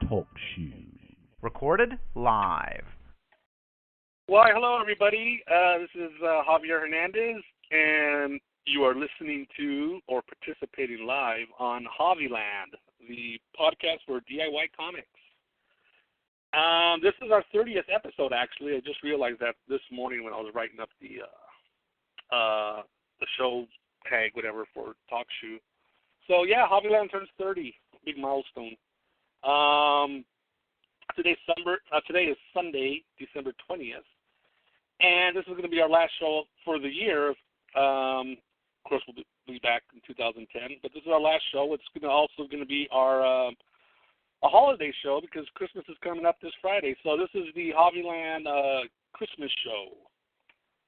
Talkshoe. Recorded live. Why, hello, everybody. This is Javier Hernandez, and you are listening to or participating live on Javiland, the podcast for DIY comics. This is our 30th episode, actually. I just realized that this morning when I was writing up the show tag, whatever, for Talkshoe. So, yeah, Javiland turns 30. Big milestone. Today is Sunday, December 20th, and this is going to be our last show for the year. Of course, we'll be back in 2010, but this is our last show. It's also going to be our a holiday show because Christmas is coming up this Friday. So this is the Javiland Christmas show.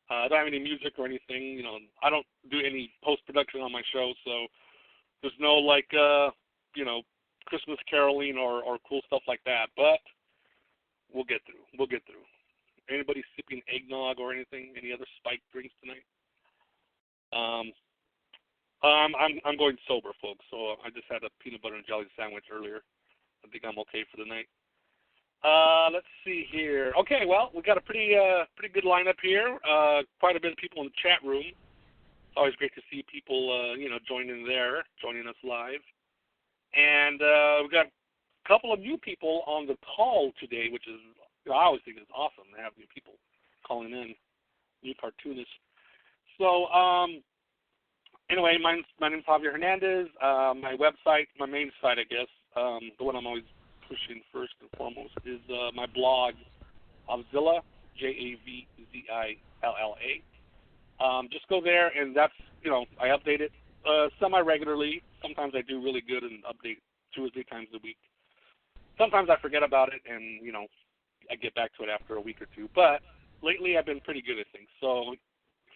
I don't have any music or anything. I don't do any post-production on my show, so there's no Christmas caroling or cool stuff like that, but we'll get through. Anybody sipping eggnog or anything? Any other spiked drinks tonight? I'm going sober, folks. So I just had a peanut butter and jelly sandwich earlier. I think I'm okay for the night. Let's see here. Okay, well, we got a pretty good lineup here. Quite a bit of people in the chat room. It's always great to see people joining us live. And we've got a couple of new people on the call today, which is, I always think it's awesome to have new people calling in, new cartoonists. So, anyway, my name's Javier Hernandez. My website, my main site, I guess, the one I'm always pushing first and foremost, is my blog, Javzilla, Javzilla. Just go there, and that's, I update it semi-regularly. Sometimes I do really good and update 2 or 3 times a week. Sometimes I forget about it and, I get back to it after a week or 2. But lately I've been pretty good at things. So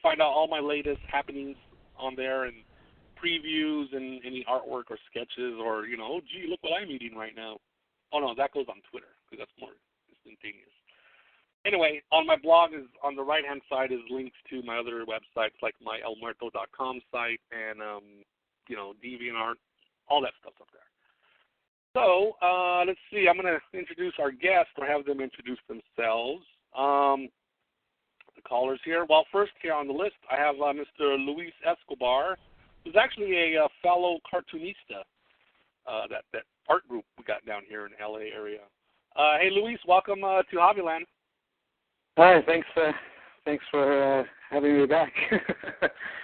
find out all my latest happenings on there and previews and any artwork or sketches or, oh, gee, look what I'm eating right now. Oh, no, that goes on Twitter because that's more instantaneous. Anyway, on my blog is on the right-hand side is links to my other websites like my elmuerto.com site and, DeviantArt, all that stuff's up there. So, let's see. I'm going to introduce our guests or have them introduce themselves. The callers here. Well, first here on the list, I have Mr. Luis Escobar, who's actually a fellow cartoonista, that art group we got down here in the L.A. area. Hey, Luis, welcome to Javiland. Hi, thanks for having me back.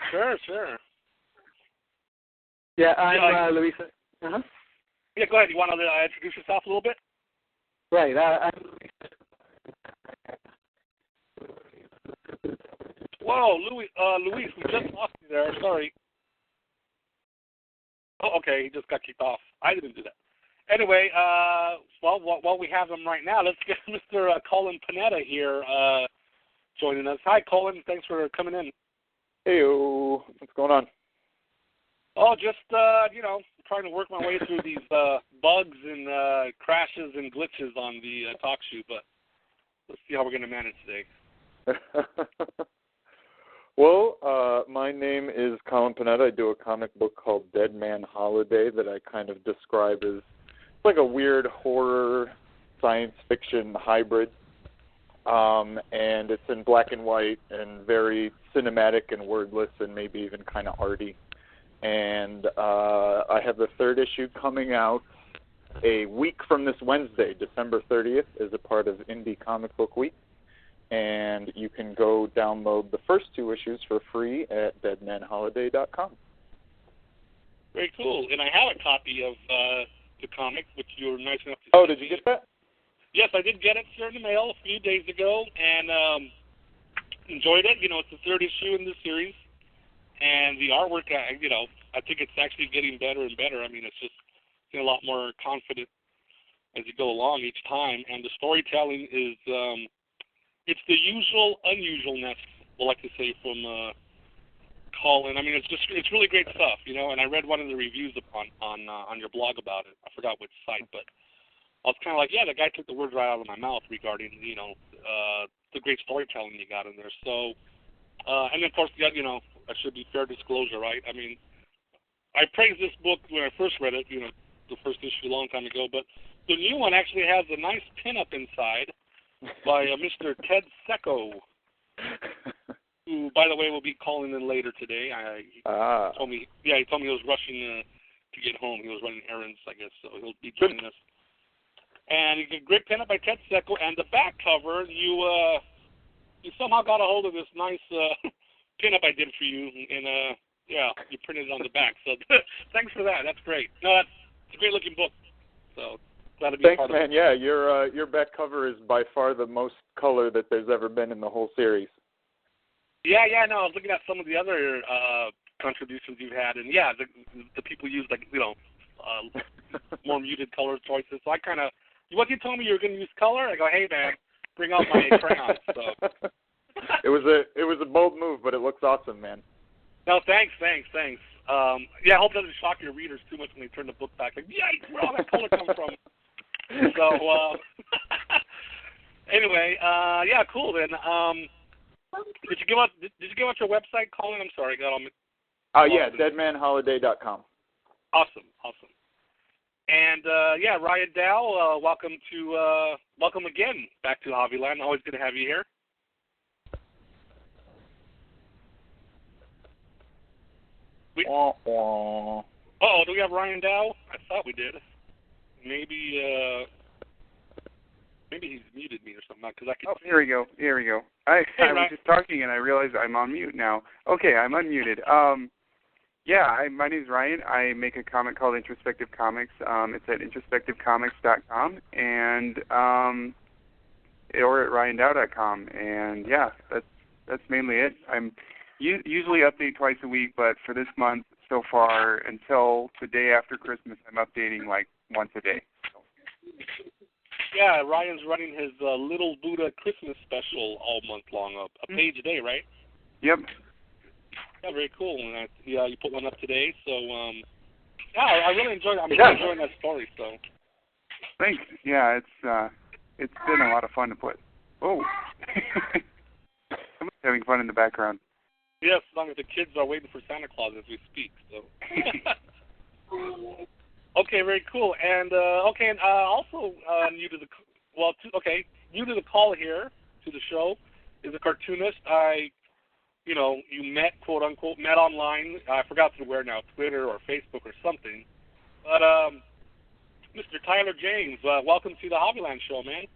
Sure. Yeah, I'm Luis. Uh-huh. Yeah, go ahead. You want to introduce yourself a little bit? Right. I'm Luis. Whoa, Luis, we just lost you there. Sorry. Oh, okay. He just got kicked off. I didn't do that. Anyway, while we have him right now, let's get Mr. Colin Panetta here joining us. Hi, Colin. Thanks for coming in. Hey-o. What's going on? Oh, just, trying to work my way through these bugs and crashes and glitches on the Talkshoe, but let's see how we're going to manage today. Well, my name is Colin Panetta. I do a comic book called Dead Man Holiday that I kind of describe as like a weird horror science fiction hybrid. And it's in black and white and very cinematic and wordless and maybe even kind of arty. And I have the 3rd issue coming out a week from this Wednesday, December 30th, as a part of Indie Comic Book Week. And you can go download the first 2 issues for free at deadmanholiday.com. Very cool. And I have a copy of the comic, which you were nice enough to Oh, did you get that? Yes, I did get it, sir, in the mail a few days ago, and enjoyed it. It's the 3rd issue in the series. And the artwork, I think it's actually getting better and better. I mean, it's just a lot more confident as you go along each time. And the storytelling is, it's the usual unusualness, we'll like to say, from Colin. I mean, it's really great stuff, And I read one of the reviews on your blog about it. I forgot which site, but I was kind of like, yeah, the guy took the words right out of my mouth regarding, the great storytelling you got in there. So, and then, of course, that should be fair disclosure, right? I mean, I praised this book when I first read it, the first issue a long time ago, but The new one actually has a nice pinup inside by Mr. Ted Secco, who, by the way, will be calling in later today. He told me he was rushing to get home. He was running errands, I guess, so he'll be joining us. And it's a great pinup by Ted Secco, and the back cover, you somehow got a hold of this nice pinup I did for you, and you printed it on the back. So thanks for that. That's great. No, it's a great looking book. So glad to be Thanks, part man. of it. Yeah, your back cover is by far the most color that there's ever been in the whole series. Yeah, no, I was looking at some of the other contributions you've had, and the people use more muted color choices. So I kind of, what you told me you were going to use color, I go, hey man, bring out my crayons. So it was a bold move, but it looks awesome, man. No, thanks. I hope it doesn't shock your readers too much when they turn the book back. Like, yikes, where all that color come from? So, anyway, cool then. Did you give out your website, Colin? I'm sorry, deadmanholiday.com. Awesome. And Ryan Dow, welcome again back to Javiland. Always good to have you here. Do we have Ryan Dow? I thought we did. Maybe he's muted me or something. Cause I can here we go. I was just talking and I realized I'm on mute now. Okay, I'm unmuted. My name is Ryan. I make a comic called Introspective Comics. It's at introspectivecomics.com or at ryandow.com. And that's mainly it. I'm usually update twice a week, but for this month so far until the day after Christmas, I'm updating like once a day. Yeah, Ryan's running his Little Buddha Christmas special all month long, a page a day, right? Yep. Yeah, very cool. And you put one up today, so I really enjoyed it. I'm really enjoying that story. So. Thanks. Yeah, it's been a lot of fun to put. Oh, someone's having fun in the background. Yes, as long as the kids are waiting for Santa Claus as we speak. So. Okay, very cool. And also new to the call here to the show is a cartoonist. You met, quote unquote, met online. I forgot through where now, Twitter or Facebook or something. But Mr. Tyler James, welcome to the Javiland show, man.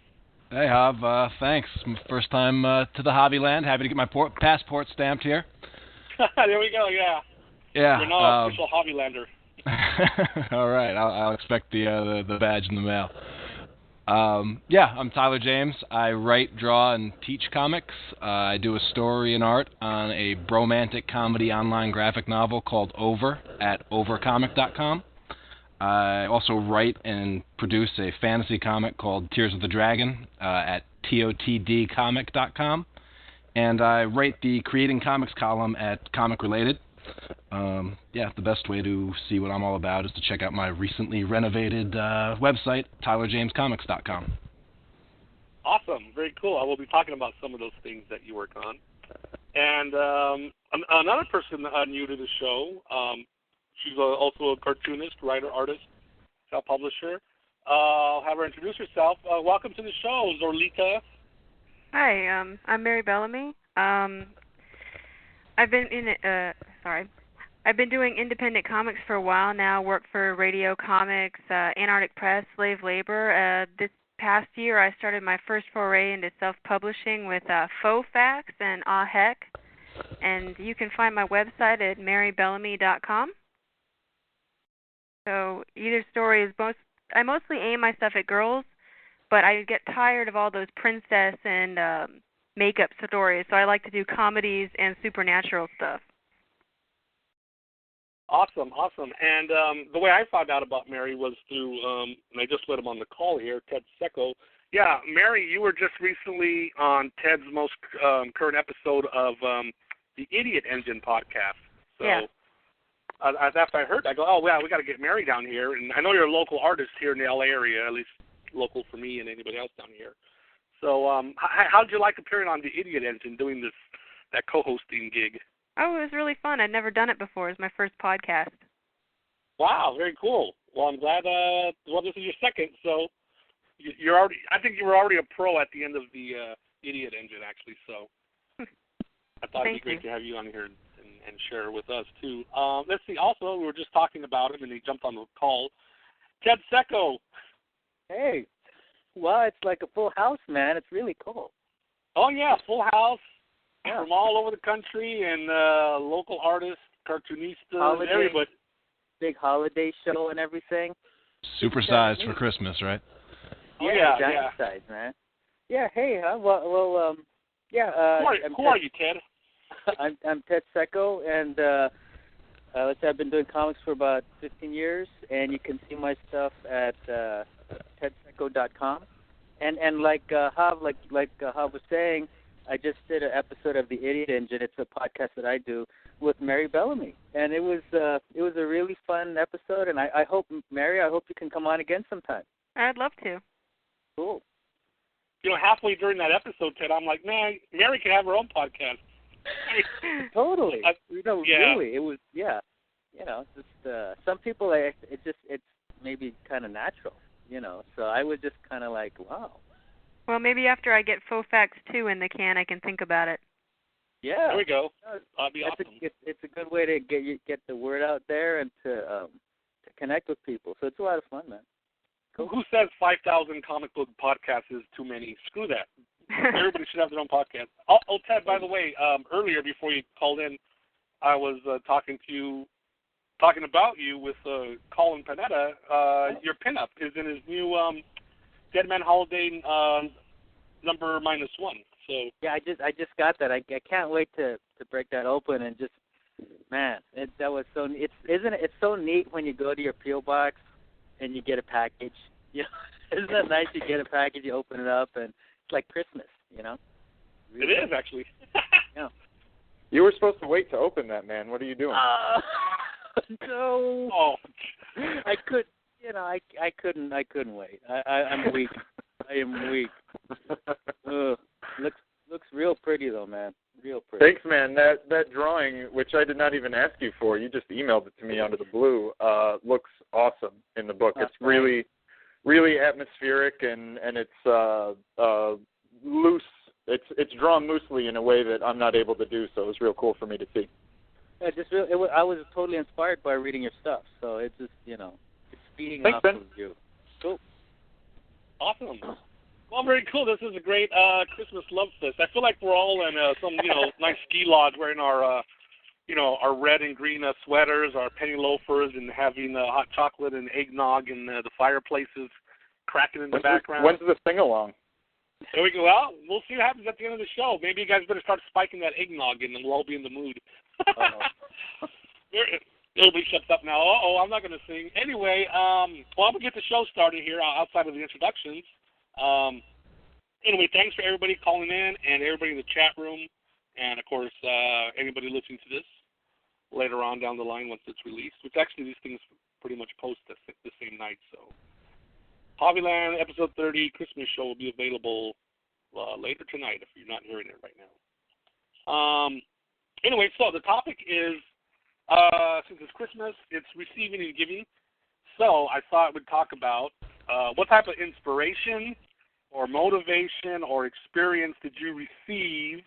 Hey, Jav. Thanks. First time to the Javiland. Happy to get my passport stamped here. There we go. Yeah. Yeah. You're now official Javilander. All right. I'll expect the badge in the mail. I'm Tyler James. I write, draw, and teach comics. I do a story and art on a bromantic comedy online graphic novel called Over at overcomic.com. I also write and produce a fantasy comic called Tears of the Dragon at totdcomic.com. And I write the Creating Comics column at Comic Related. The best way to see what I'm all about is to check out my recently renovated website, tylerjamescomics.com. Awesome. Very cool. I will be talking about some of those things that you work on. And another person new to the show, she's also a cartoonist, writer, artist, self-publisher. I'll have her introduce herself. Welcome to the show, Zorilita. Hi, I'm Mary Bellamy. I've been doing independent comics for a while now. Worked for Radio Comics, Antarctic Press, Slave Labor. This past year, I started my first foray into self-publishing with Faux Facts and Ah Heck. And you can find my website at marybellamy.com. So either story is I mostly aim my stuff at girls, but I get tired of all those princess and makeup stories, so I like to do comedies and supernatural stuff. Awesome. And the way I found out about Mary was through, and I just let him on the call here, Ted Secco. Yeah, Mary, you were just recently on Ted's most current episode of the Idiot Engine podcast. So yeah. After I heard that, I go, oh, yeah, we got to get Mary down here. And I know you're a local artist here in the L.A. area, at least local for me and anybody else down here. So how did you like appearing on the Idiot Engine, doing that co-hosting gig? Oh, it was really fun. I'd never done it before. It was my first podcast. Wow, very cool. Well, I'm glad, this is your second, so you're already. I think you were already a pro at the end of the Idiot Engine, actually. So I thought it'd be great to have you on here and share with us too. Let's see. Also, we were just talking about him, and he jumped on the call. Ted Secco. Hey. Well, it's like a full house, man. It's really cool. Oh yeah, full house Yeah. from all over the country, and local artists, cartoonistas, everybody. Big holiday show and everything. Supersized for Christmas, right? Oh yeah, giant size, man. Yeah. Hey. Yeah. Who are you, Ted? I'm Ted Secco, and let's say I've been doing comics for about 15 years, and you can see my stuff at tedsecco.com. And like Hav was saying, I just did an episode of the Idiot Engine. It's a podcast that I do with Mary Bellamy, and it was a really fun episode. And I hope, Mary, you can come on again sometime. I'd love to. Cool. You know, halfway during that episode, Ted, I'm like, man, Mary can have her own podcast. Totally. Yeah. Really, it was, yeah. You know, just some people, it's maybe kind of natural, you know. So I was just kind of like, wow. Well, maybe after I get Faux Facts 2 in the can, I can think about it. Yeah. There we go. That'd be awesome. It's a good way to get the word out there and to connect with people. So it's a lot of fun, man. Cool. Who says 5,000 comic book podcasts is too many? Screw that. Everybody should have their own podcast. Oh, Ted, by the way, earlier before you called in, I was talking about you with Colin Panetta. Your pinup is in his new Dead Man Holiday number -1. So yeah, I just got that. I can't wait to break that open and just, man, that was so. Isn't it so neat when you go to your P.O. box and you get a package? You know, isn't that nice? You get a package, you open it up, and it's like Christmas. You know. Really? It is actually. Yeah. You were supposed to wait to open that, man. What are you doing? No. Oh. I could. You know, I couldn't wait. I'm weak. I am weak. Looks real pretty though, man. Real pretty. Thanks, man. That drawing, which I did not even ask you for, you just emailed it to me out of the blue. Looks awesome in the book. That's it's really, really atmospheric and it's loose. It's drawn loosely in a way that I'm not able to do. So it was real cool for me to see. Yeah, I was totally inspired by reading your stuff. So it's just, you know, it's feeding Thanks, off Ben. of you. Cool. Awesome. Well, very cool. This is a great Christmas love fest. I feel like we're all in some, nice ski lodge wearing our, our red and green sweaters, our penny loafers, and having hot chocolate and eggnog and the fireplaces cracking in the background. When's the sing-along? There we go. Well, we'll see what happens at the end of the show. Maybe you guys better start spiking that eggnog, and then we'll all be in the mood. Everybody shuts up now. I'm not going to sing. Anyway, I'm going to get the show started here outside of the introductions. Anyway, thanks for everybody calling in and everybody in the chat room, and, of course, anybody listening to this later on down the line once it's released, which actually these things pretty much post the same night. So Javiland episode 30 Christmas show will be available later tonight if you're not hearing it right now. Anyway, so the topic is, since it's Christmas, it's receiving and giving. So I thought we'd talk about what type of inspiration or motivation or experience did you receive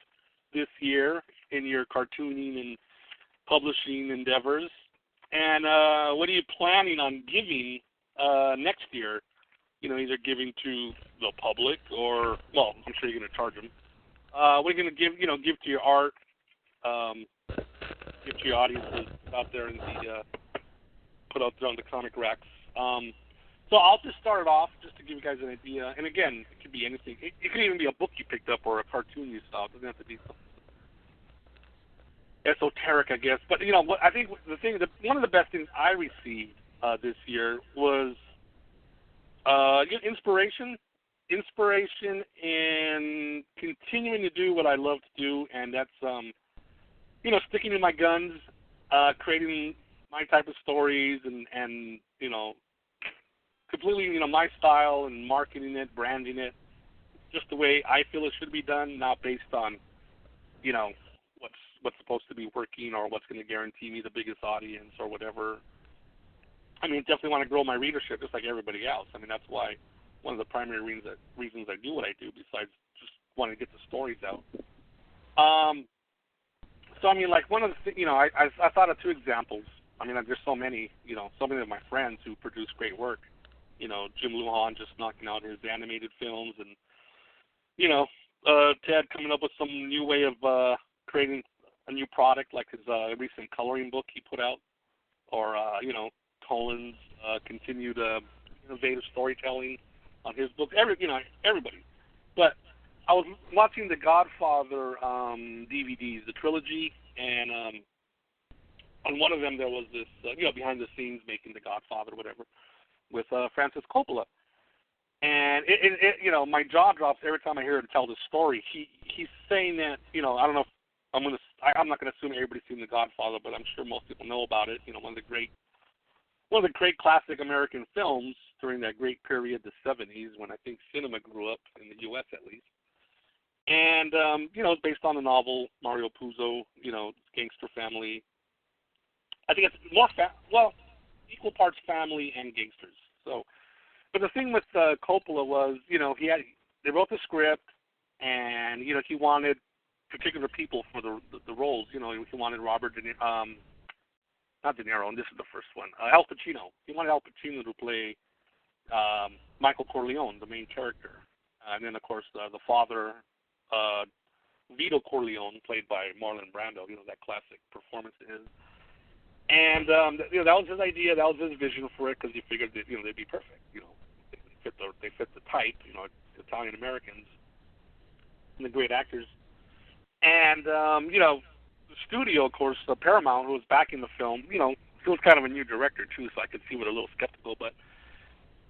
this year in your cartooning and publishing endeavors? And what are you planning on giving next year? Either giving to the public or, well, I'm sure you're going to charge them. What are you going to give to your art, give to your audiences out there in the put out there on the comic racks. So I'll just start it off just to give you guys an idea. And again, it could be anything. It could even be a book you picked up or a cartoon you saw. It doesn't have to be something esoteric, I guess. But what I think one of the best things I received this year was inspiration in continuing to do what I love to do, and that's sticking to my guns, creating my type of stories, and completely my style and marketing it, branding it, just the way I feel it should be done, not based on what's supposed to be working or what's going to guarantee me the biggest audience or whatever. I mean, definitely want to grow my readership just like everybody else. I mean, that's why one of the primary reasons I do what I do, besides just wanting to get the stories out. So I mean, like one of the I thought of two examples. I mean, there's so many of my friends who produce great work. Jim Lujan just knocking out his animated films, and Ted coming up with some new way of creating a new product, like his recent coloring book he put out, or Colin's continued innovative storytelling on his book. Everybody. But I was watching the Godfather DVDs, the trilogy, and on one of them there was this behind the scenes making the Godfather or whatever with Francis Coppola. And it my jaw drops every time I hear him tell the story. He's saying that I don't know if I'm not going to assume everybody's seen The Godfather, but I'm sure most people know about it. One of the great classic American films during that great period, the 70s, when I think cinema grew up in the U.S. at least. And it's based on a novel, Mario Puzo, gangster family. I think it's more equal parts family and gangsters. So, but the thing with Coppola was, they wrote the script, and he wanted particular people for the roles. He wanted Robert not De Niro, and this is the first one, Al Pacino. He wanted Al Pacino to play Michael Corleone, the main character, and then of course the father, Vito Corleone, played by Marlon Brando. That classic performance of his. And that was his idea. That was his vision for it, because he figured that they'd be perfect. They fit the type. Italian Americans, and the great actors. And the studio, of course, Paramount, who was backing the film, he was kind of a new director too, so I could see what a little skeptical. But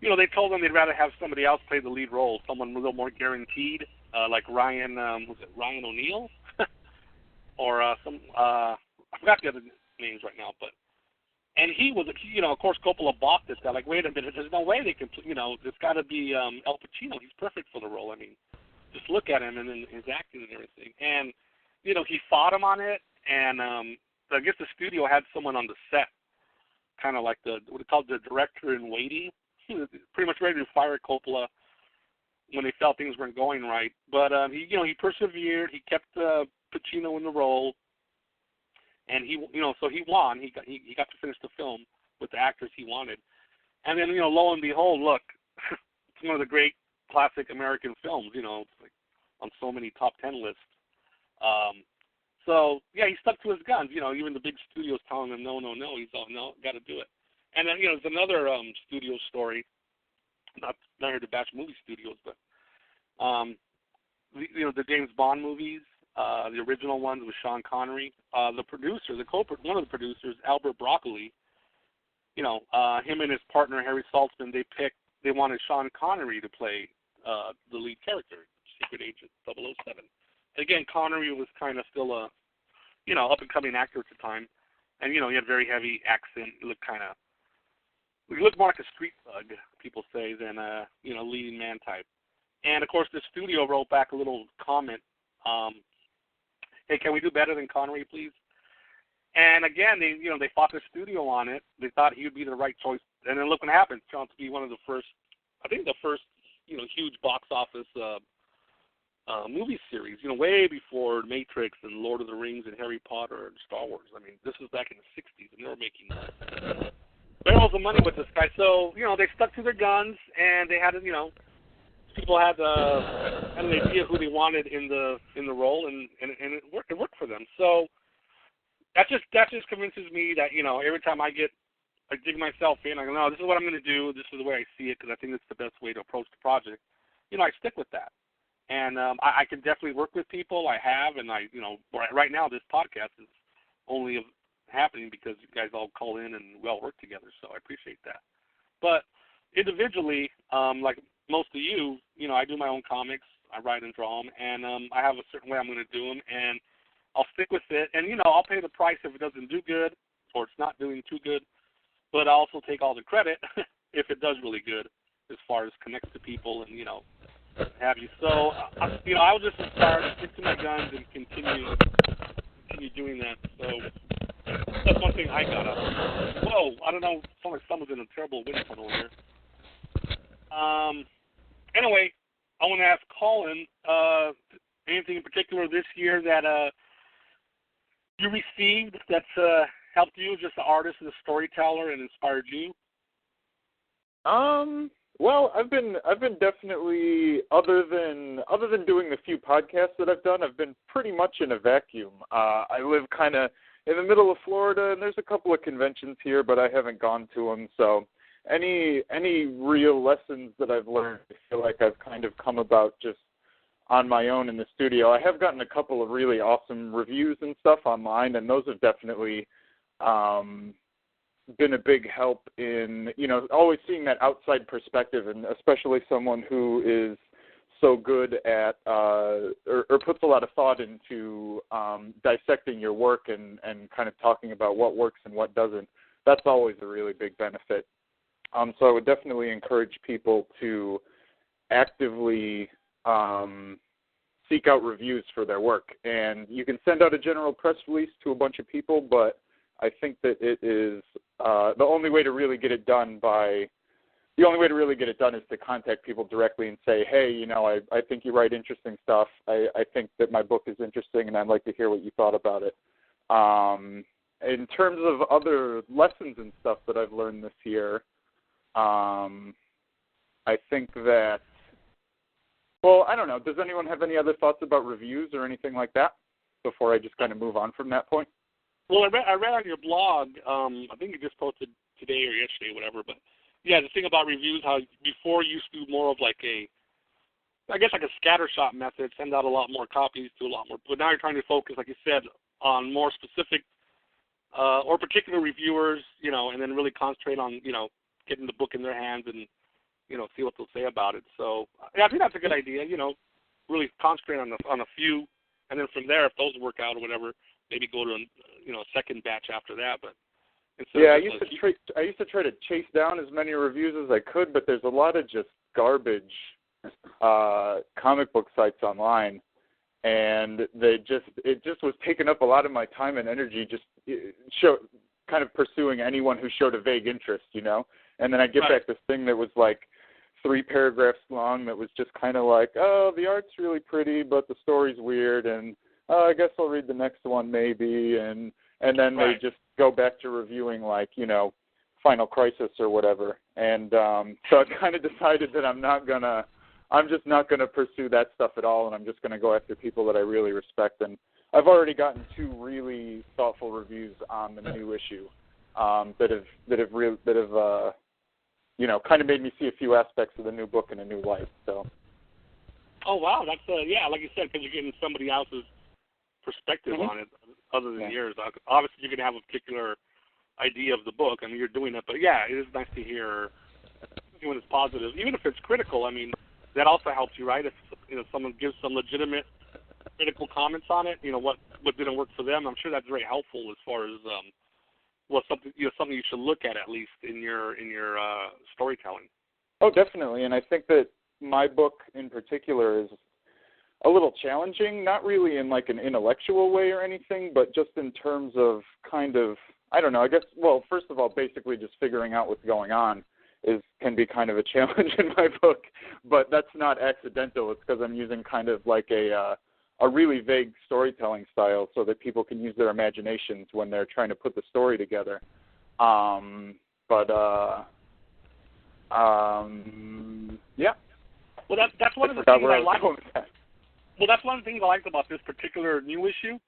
they told him they'd rather have somebody else play the lead role, someone a little more guaranteed, like Ryan. Was it Ryan O'Neal, or I forgot the other names right now, but he was, of course, Coppola balked this guy. Like, wait a minute, there's no way they can, it's got to be Al Pacino. He's perfect for the role. I mean, just look at him and then his acting and everything. And he fought him on it, and I guess the studio had someone on the set, kind of like what they called the director in waiting, pretty much ready to fire Coppola when they felt things weren't going right. But he persevered. He kept Pacino in the role. And so he won. He got to finish the film with the actors he wanted. And then, lo and behold, look, it's one of the great classic American films. It's like on so many top 10 lists. So yeah, he stuck to his guns. Even the big studios telling him no. He's all no, got to do it. And then there's another studio story. Not here to bash movie studios, but the James Bond movies. The original ones with Sean Connery. The producer, one of the producers, Albert Broccoli, him and his partner, Harry Saltzman, they wanted Sean Connery to play the lead character, Secret Agent 007. Again, Connery was kind of still a, up-and-coming actor at the time. And, he had a very heavy accent. He looked more like a street thug, people say, than a, leading man type. And, of course, the studio wrote back a little comment, hey, can we do better than Connery, please? And again, they fought the studio on it. They thought he would be the right choice. And then look what happened. Turned out to be one of the first, huge box office movie series, way before Matrix and Lord of the Rings and Harry Potter and Star Wars. I mean, this was back in the 60s, and they were making barrels of money with this guy. So, they stuck to their guns, and they had, people had an idea who they wanted in the role, and it worked for them. So that just convinces me that every time I dig myself in, I go, no, this is what I'm going to do. This is the way I see it, because I think it's the best way to approach the project. I stick with that, and I can definitely work with people. I have, and right now this podcast is only happening because you guys all call in and we all work together. So I appreciate that. But individually, like most of you, I do my own comics. I write and draw them, and I have a certain way I'm going to do them, and I'll stick with it. And, I'll pay the price if it doesn't do good or it's not doing too good, but I'll also take all the credit if it does really good as far as connects to people and, have you. So, I'll just start, stick to my guns, and continue doing that. So that's one thing I got out of it. Whoa, I don't know. It sounds like someone's in a terrible wind tunnel here. anyway, I want to ask Colin, anything in particular this year that you received that's helped you, just the artist and the storyteller, and inspired you? Well, I've been definitely, other than doing the few podcasts that I've done, I've been pretty much in a vacuum. I live kind of in the middle of Florida, and there's a couple of conventions here, but I haven't gone to them. So any real lessons that I've learned, I feel like I've kind of come about just on my own in the studio. I have gotten a couple of really awesome reviews and stuff online, and those have definitely been a big help in, always seeing that outside perspective, and especially someone who is so good at or puts a lot of thought into dissecting your work and kind of talking about what works and what doesn't. That's always a really big benefit. So I would definitely encourage people to actively seek out reviews for their work. And you can send out a general press release to a bunch of people, but I think that it is the only way to really get it done is to contact people directly and say, hey, I think you write interesting stuff. I think that my book is interesting, and I'd like to hear what you thought about it. In terms of other lessons and stuff that I've learned this year, I think that, well, I don't know. Does anyone have any other thoughts about reviews or anything like that before I just kind of move on from that point? Well, I read on your blog, I think you just posted today or yesterday, whatever, but yeah, the thing about reviews, how before you used to do more of like a scattershot method, send out a lot more copies to a lot more, but now you're trying to focus, like you said, on more specific or particular reviewers, and then really concentrate on, getting the book in their hands and, see what they'll say about it. So yeah, I think that's a good idea, really concentrate on a few, and then from there, if those work out or whatever, maybe go to a second batch after that. But yeah, I used to try to chase down as many reviews as I could, but there's a lot of just garbage comic book sites online, and it just was taking up a lot of my time and energy, just kind of pursuing anyone who showed a vague interest, And then I get back this thing that was like 3 paragraphs long that was just kind of like, oh, the art's really pretty, but the story's weird, and I guess I'll read the next one maybe, and then they just go back to reviewing like, Final Crisis or whatever. And so I've kind of decided that I'm just not gonna pursue that stuff at all, and I'm just gonna go after people that I really respect. And I've already gotten 2 really thoughtful reviews on the new issue that have kind of made me see a few aspects of the new book in a new light. So. Oh wow, that's like you said, because you're getting somebody else's perspective on it other than yours. Obviously, you can have a particular idea of the book. I mean, you're doing it, but yeah, it is nice to hear when it's positive, even if it's critical. I mean, that also helps you, right? If someone gives some legitimate critical comments on it, what didn't work for them, I'm sure that's very helpful as far as something you should look at least in your storytelling. Oh, definitely, and I think that my book in particular is a little challenging, not really in like an intellectual way or anything, but just in terms of kind of, I don't know, I guess, well, first of all, basically just figuring out what's going on can be kind of a challenge in my book, but that's not accidental. It's because I'm using kind of like a really vague storytelling style so that people can use their imaginations when they're trying to put the story together. Yeah. Well, that's one of the things I like. Well, that's one of the things I liked about this particular new issue.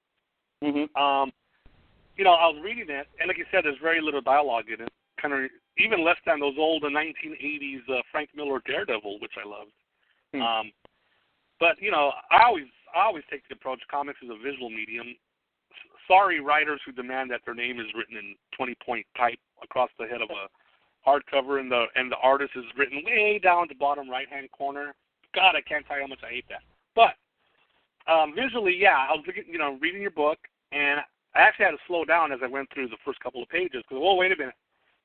Mm-hmm. I was reading it, and like you said, there's very little dialogue in it. Kind of even less than those old 1980s Frank Miller Daredevil, which I loved. Mm. But I always take the approach: comics is a visual medium. Sorry, writers who demand that their name is written in 20-point type across the head of a hardcover, and the artist is written way down at the bottom right-hand corner. God, I can't tell you how much I hate that. But visually, yeah, I was looking, reading your book, and I actually had to slow down as I went through the first couple of pages because, wait a minute,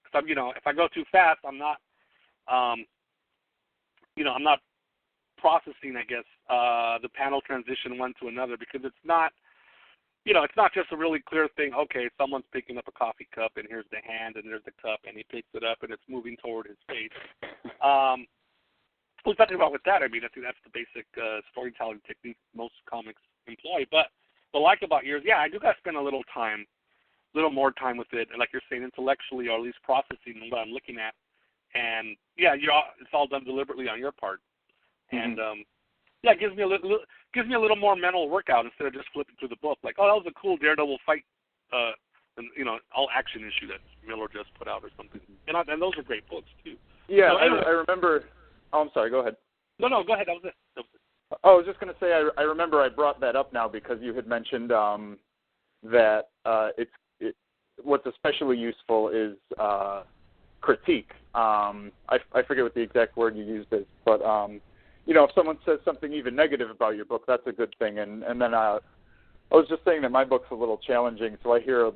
because if I go too fast, I'm not, I'm not processing, I guess, the panel transition one to another, because it's not, it's not just a really clear thing. Okay, someone's picking up a coffee cup, and here's the hand, and there's the cup, and he picks it up, and it's moving toward his face. Well, nothing wrong with that. I mean, I think that's the basic storytelling technique most comics employ. But what I like about yours, yeah, I do got to spend a little more time with it, and like you're saying, intellectually, or at least processing what I'm looking at. And yeah, it's all done deliberately on your part. And yeah, it gives me a little more mental workout instead of just flipping through the book. Like, oh, that was a cool Daredevil fight, all action issue that Miller just put out or something. And those are great books too. Yeah, so, anyway, I remember. Oh, I'm sorry. Go ahead. No, go ahead. That was it. Oh, I was just going to say, I remember I brought that up now because you had mentioned that what's especially useful is critique. I forget what the exact word you used is, but if someone says something even negative about your book, that's a good thing. And then I was just saying that my book's a little challenging, so I hear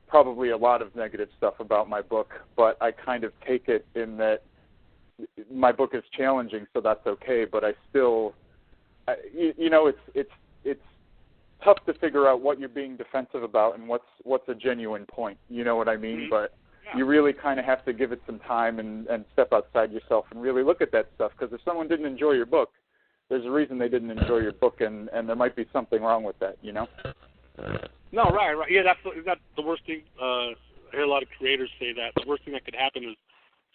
probably a lot of negative stuff about my book, but I kind of take it in that my book is challenging, so that's okay. But I still, it's tough to figure out what you're being defensive about and what's a genuine point. You know what I mean? But you really kind of have to give it some time and step outside yourself and really look at that stuff. Because if someone didn't enjoy your book, there's a reason they didn't enjoy your book, and there might be something wrong with that. You know? No, right. Yeah, that's the worst thing. I hear a lot of creators say that the worst thing that could happen is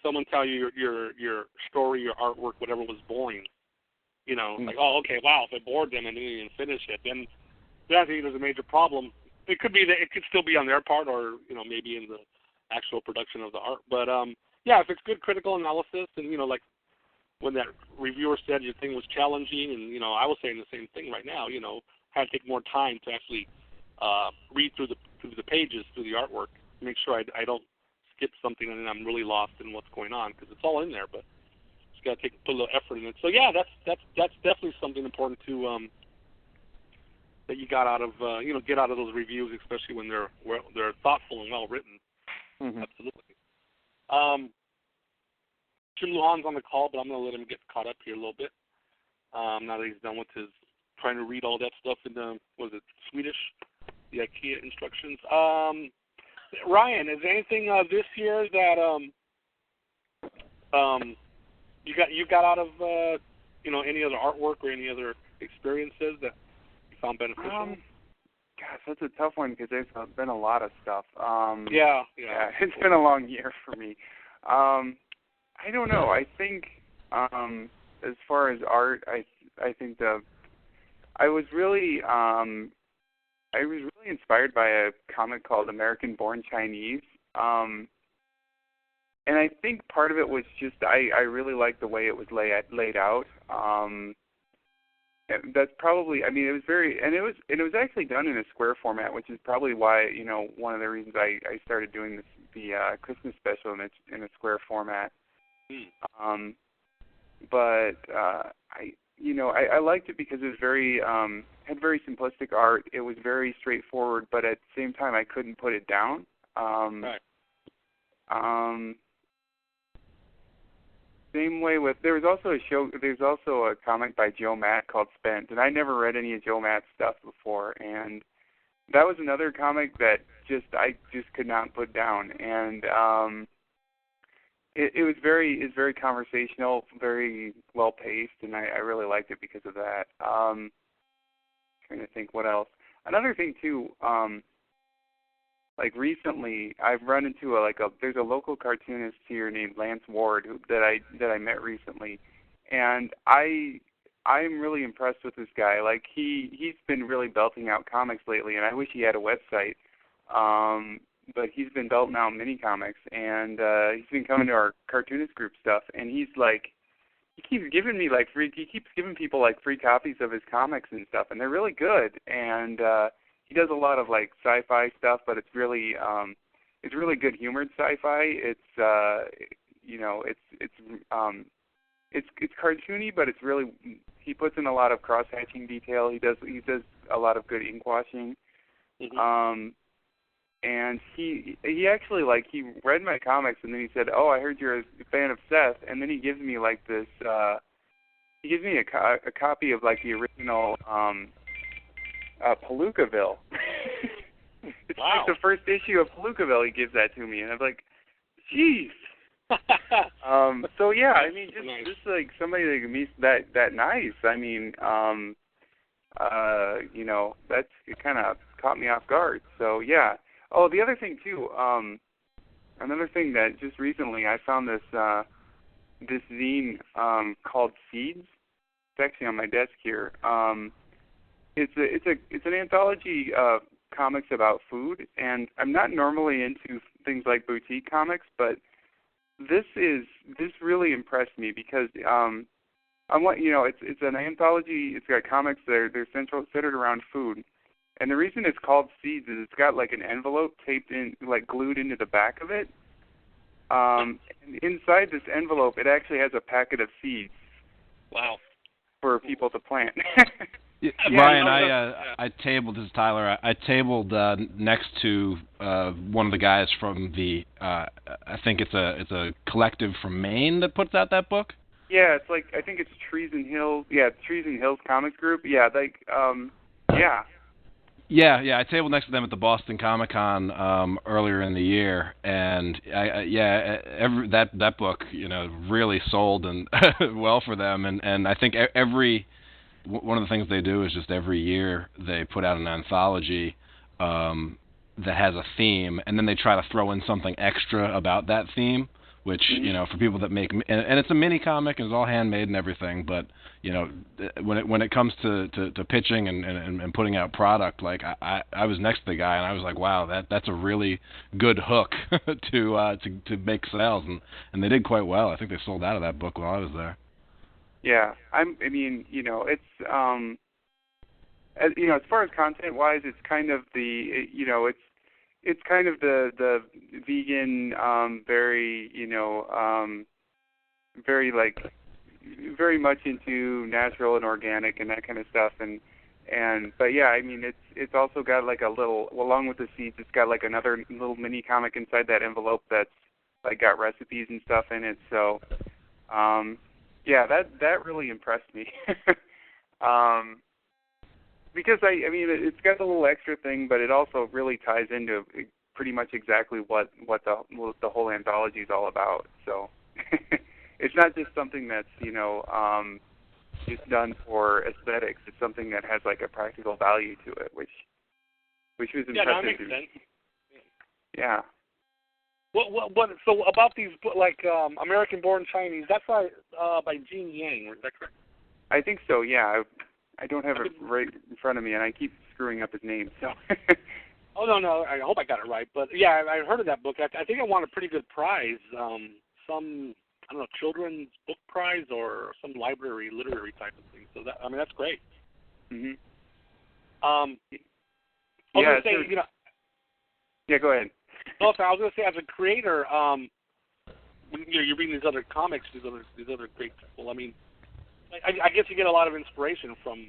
someone tell you your story, your artwork, whatever was boring. Like, oh, okay, wow, if it bored them and they didn't even finish it, then I think there's a major problem. It could be that it could still be on their part, or maybe in the actual production of the art. But yeah, if it's good critical analysis, and like when that reviewer said your thing was challenging, and I was saying the same thing right now. Had to take more time to actually read through the pages, through the artwork, make sure I don't skip something and then I'm really lost in what's going on, because it's all in there, but just got to put a little effort in it. So yeah, that's definitely something important to that you got out of get out of those reviews, especially when they're thoughtful and well written. Absolutely. Jim Luhan's on the call, but I'm going to let him get caught up here a little bit. Now that he's done with his trying to read all that stuff in Swedish, the IKEA instructions. Ryan, is there anything this year that you got out of any other artwork or any other experiences that you found beneficial? Gosh, that's a tough one because there's been a lot of stuff. Yeah, it's been a long year for me. I don't know. I think as far as art, I think I was really inspired by a comic called American Born Chinese. And I think part of it was just I really liked the way it was laid out. That's probably, I mean, it was very, and it was actually done in a square format, which is probably why, one of the reasons I started doing the Christmas special in a square format. But I liked it because it was very had very simplistic art. It was very straightforward, but at the same time I couldn't put it down. Right. Same way with there's also a comic by Joe Matt called Spent, and I never read any of Joe Matt's stuff before, and that was another comic that I just could not put down, and it was very conversational, very well paced, and I really liked it because of that. Trying to think what else. Another thing too, like recently I've run into there's a local cartoonist here named Lance Ward that I met recently, and I'm really impressed with this guy. Like he's been really belting out comics lately, and I wish he had a website. But he's been belting out mini comics, and he's been coming to our cartoonist group stuff, and he keeps giving people free copies of his comics and stuff, and they're really good. And he does a lot of sci-fi stuff, but it's really good humored sci-fi. It's cartoony, but it's really, he puts in a lot of cross-hatching detail. He does a lot of good ink washing. And he actually he read my comics, and then he said, "Oh, I heard you're a fan of Seth," and then he gives me this. He gives me a copy of the original Palookaville. It's wow. The first issue of Palookaville. He gives that to me, and I'm like, "Jeez." So yeah, I mean, just like somebody like me that nice. I mean, you know, that's it kind of caught me off guard. So yeah. Oh, the other thing too. Another thing that just recently I found this this zine called Seeds. It's actually on my desk here. It's an anthology of comics about food, and I'm not normally into things like boutique comics, but this really impressed me because it's an anthology. It's got comics that they're centered around food, and the reason it's called Seeds is it's got like an envelope taped in, like glued into the back of it. And inside this envelope, it actually has a packet of seeds. Wow. For people to plant. Yeah, Ryan, I tabled, this is Tyler, I tabled next to one of the guys from the, I think it's a collective from Maine that puts out that book? Yeah, it's like, I think it's Trees and Hills, Trees and Hills Comics Group, yeah, like, yeah. Yeah, I tabled next to them at the Boston Comic Con earlier in the year, and that book, you know, really sold and well for them, and I think one of the things they do is just every year they put out an anthology that has a theme, and then they try to throw in something extra about that theme, which, you know, for people that make, and it's a mini comic, and it's all handmade and everything, but, you know, when it comes to pitching and putting out product, like, I was next to the guy, and I was like, wow, that's a really good hook to make sales, and they did quite well. I think they sold out of that book while I was there. Yeah, I mean, you know, it's, you know, as far as content-wise, it's kind of it's kind of the vegan, very, you know, very like, very much into natural and organic and that kind of stuff, but yeah, I mean, it's also got like a little, along with the seeds, it's got like another little mini comic inside that envelope that's like got recipes and stuff in it, so, yeah, that really impressed me. Because I mean, it's got a little extra thing, but it also really ties into pretty much exactly what the whole anthology is all about. So it's not just something that's, you know, just done for aesthetics. It's something that has like a practical value to it, which was impressive. Yeah, that makes sense. Yeah. What? So about these, like American Born Chinese, that's by Gene Yang, is that correct? I think so. Yeah. I don't have it right in front of me, and I keep screwing up his name. So. Oh no! I hope I got it right. But yeah, I heard of that book. I think I won a pretty good prize. Some, I don't know, children's book prize or some library literary type of thing. So that, I mean, that's great. Mhm. Yeah. You know. Yeah. Go ahead. No, I was going to say, as a creator, when you're reading these other comics, these other great people. I mean, I guess you get a lot of inspiration from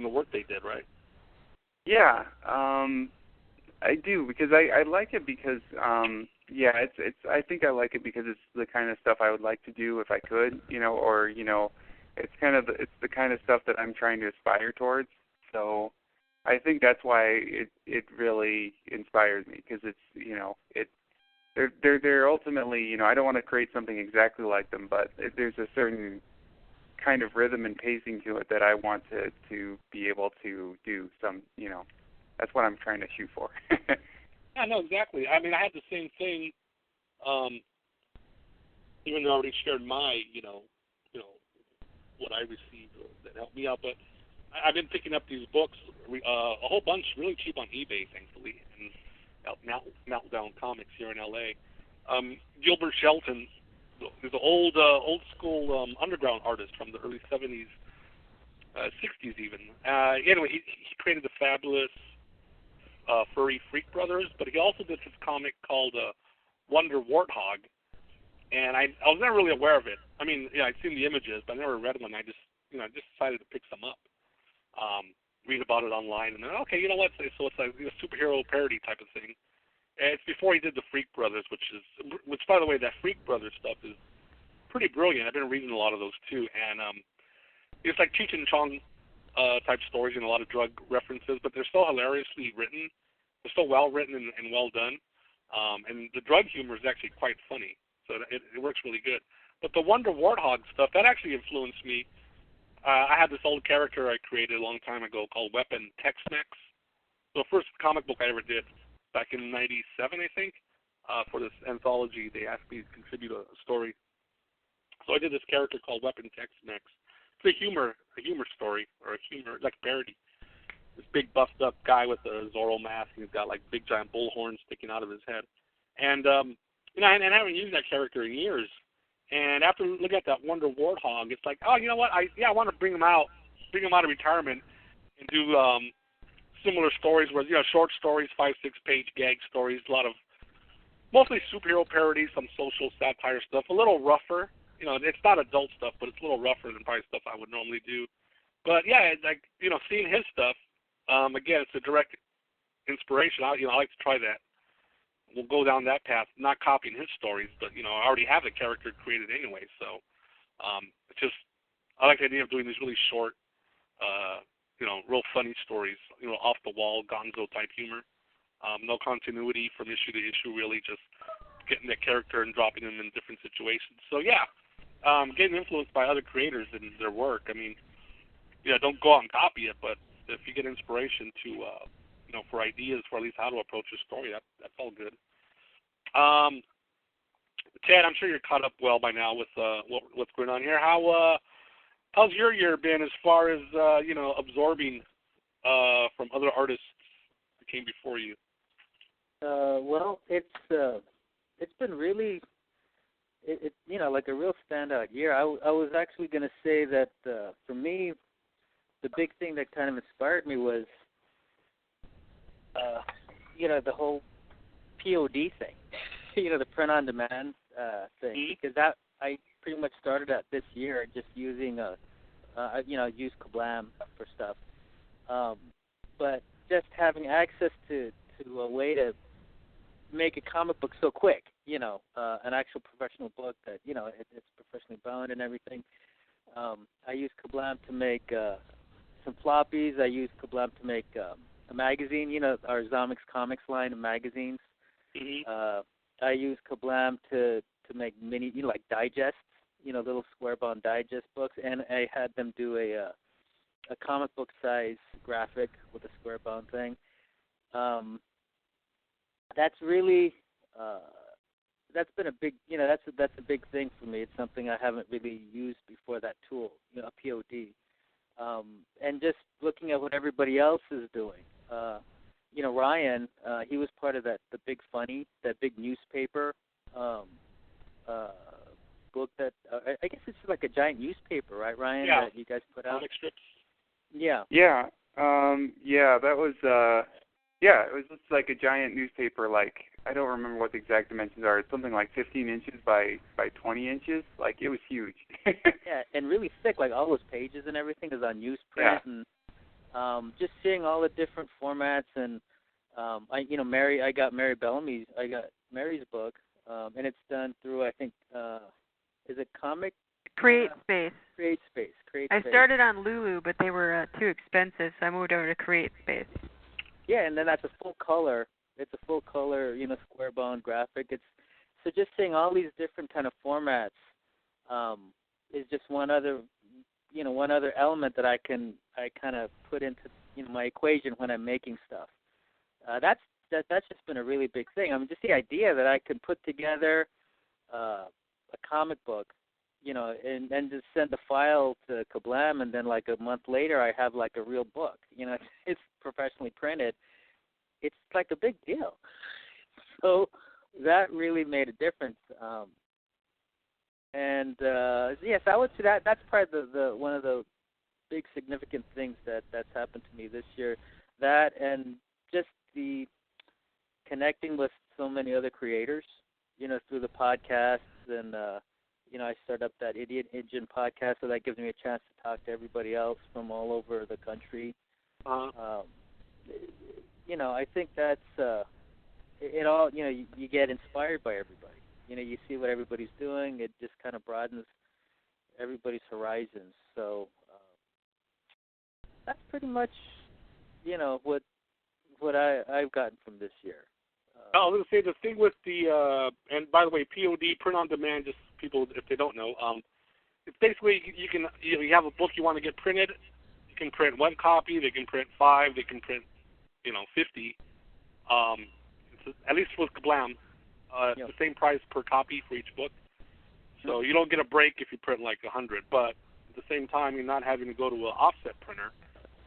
the work they did, right? Yeah, I do, because I like it because it's I think I like it because it's the kind of stuff I would like to do if I could, you know, or, you know, it's the kind of stuff that I'm trying to aspire towards. So I think that's why it really inspires me, because it's, you know, they're ultimately, you know, I don't want to create something exactly like them, but there's a certain kind of rhythm and pacing to it that I want to be able to do some, you know, that's what I'm trying to shoot for. Yeah, no, exactly. I mean, I had the same thing, even though I already shared my, you know, what I received that helped me out, but I've been picking up these books, a whole bunch, really cheap on eBay, thankfully, and Meltdown Comics here in L.A. Gilbert Shelton is an old school underground artist from the early 70s, 60s even. Anyway, he created the fabulous Furry Freak Brothers, but he also did this comic called Wonder Warthog, and I was never really aware of it. I mean, yeah, I'd seen the images, but I never read them, and I just decided to pick some up, read about it online, and then, okay, you know what, so it's like a superhero parody type of thing. And it's before he did the Freak Brothers, which by the way, that Freak Brothers stuff is pretty brilliant. I've been reading a lot of those too, and it's like Cheech and Chong type stories and a lot of drug references, but they're so hilariously written. They're so well written and well done, and the drug humor is actually quite funny. so it works really good. But the Wonder Warthog stuff, that actually influenced me. I had this old character I created a long time ago called Weapon Tex-Mex. The first comic book I ever did back in '97, I think, for this anthology. They asked me to contribute a story. So I did this character called Weapon Tex-Mex. It's a humor story, or a humor, like parody. This big buffed up guy with a Zorro mask, and he's got like big giant bull horns sticking out of his head. And you know, and I haven't used that character in years. And after looking at that Wonder Warthog, it's like, oh, you know what? I want to bring him out of retirement and do similar stories where, you know, short stories, 5-6 page gag stories, a lot of mostly superhero parodies, some social satire stuff, a little rougher. You know, it's not adult stuff, but it's a little rougher than probably stuff I would normally do. But yeah, like, you know, seeing his stuff, again, it's a direct inspiration. I like to try that. We'll go down that path, not copying his stories, but, you know, I already have the character created anyway, so it's just, I like the idea of doing these really short, you know, real funny stories, you know, off-the-wall, gonzo-type humor. No continuity from issue to issue, really, just getting the character and dropping them in different situations. So, yeah, getting influenced by other creators and their work. I mean, yeah, don't go out and copy it, but if you get inspiration to, you know, for ideas for at least how to approach a story, that's all good. Ted, I'm sure you're caught up well by now with what's going on here. How's your year been as far as you know, absorbing from other artists that came before you? Well, it's been really, you know, like a real standout year. I was actually going to say that for me, the big thing that kind of inspired me was, you know, the whole POD thing, you know, the print-on-demand thing, because that I pretty much started at this year just using, you know, use Kablam for stuff, but just having access to a way to make a comic book so quick, you know, an actual professional book that, you know, it's professionally bound and everything. I use Kablam to make some floppies. I use Kablam to make a magazine, you know, our Zomics Comics line of magazines. I use Kablam to make mini, you know, like digests, you know, little square-bound digest books, and I had them do a comic book size graphic with a square-bound thing. That's really that's been a big, you know, that's a big thing for me. It's something I haven't really used before, that tool, you know, a POD. And just looking at what everybody else is doing. You know, Ryan, he was part of the Big Funny, that big newspaper book that, I guess it's like a giant newspaper, right, Ryan, that you guys put out? Comic strips. Yeah. Yeah. That was, it was just like a giant newspaper, like, I don't remember what the exact dimensions are. It's something like 15 inches by 20 inches. Like, it was huge. Yeah, and really thick, like all those pages and everything is on newsprint. Yeah. And just seeing all the different formats, and I got Mary's book, and it's done through, I think, is it Comic? Create Space. Create Space. I started on Lulu, but they were too expensive, so I moved over to Create Space. Yeah, and then that's a full color. It's a full color, you know, square bound graphic. It's so just seeing all these different kind of formats is just one other element that I kind of put into, you know, my equation when I'm making stuff. That's just been a really big thing. I mean, just the idea that I could put together a comic book, you know, and just send the file to Kablam, and then like a month later I have like a real book. You know, it's professionally printed. It's like a big deal. So that really made a difference. Yes, I would say that's probably the one of the big significant things that's happened to me this year. That, and just the connecting with so many other creators, you know, through the podcasts, and you know, I started up that Idiot Engine podcast, so that gives me a chance to talk to everybody else from all over the country. You know, I think that's it all. You know, you get inspired by everybody. You know, you see what everybody's doing. It just kind of broadens everybody's horizons. So that's pretty much, you know, what I've gotten from this year. I was going to say the thing with the, and by the way, POD, print on demand, just people, if they don't know, it's basically you have a book you want to get printed, you can print one copy, they can print 5, they can print, 50. At least with Kablam, it's the same price per copy for each book. So you don't get a break if you print like 100, but at the same time, you're not having to go to an offset printer.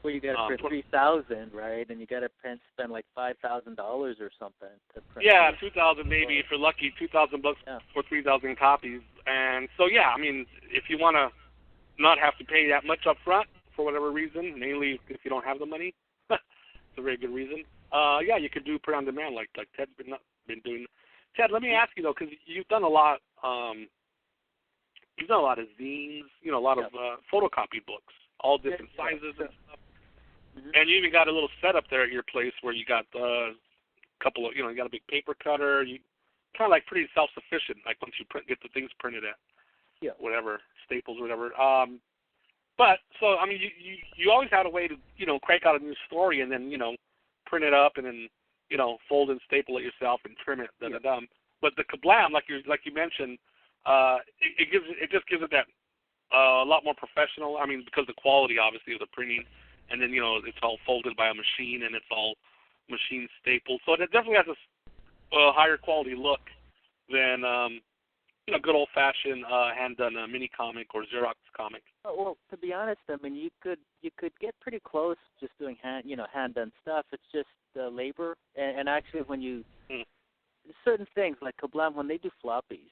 Well, you got to print 3,000, right? And you got to spend like $5,000 or something to print. Yeah, 2,000 maybe if you're lucky. $2,000 for 3,000 copies. And so yeah, I mean, if you want to not have to pay that much up front for whatever reason, mainly if you don't have the money, it's a very good reason. Yeah, you could do print on demand like Ted's been doing. Ted, let me ask you though, because you've done a lot. You've done a lot of zines, a lot of photocopied books, all different sizes and stuff. Mm-hmm. And you even got a little setup there at your place where you got a couple of, you got a big paper cutter. You kind of like pretty self-sufficient, like once you get the things printed at whatever, Staples or whatever. But, so, I mean, you always had a way to, crank out a new story and then, print it up and then, fold and staple it yourself and trim it, But the Kablam, like you mentioned, it just gives it that a lot more professional. I mean, because the quality, obviously, of the printing, and then it's all folded by a machine and it's all machine stapled. So it definitely has a higher quality look than good old fashioned hand done mini comic or Xerox comic. Well, to be honest, I mean you could get pretty close just doing hand done stuff. It's just labor and actually when you certain things like Kablam when they do floppies.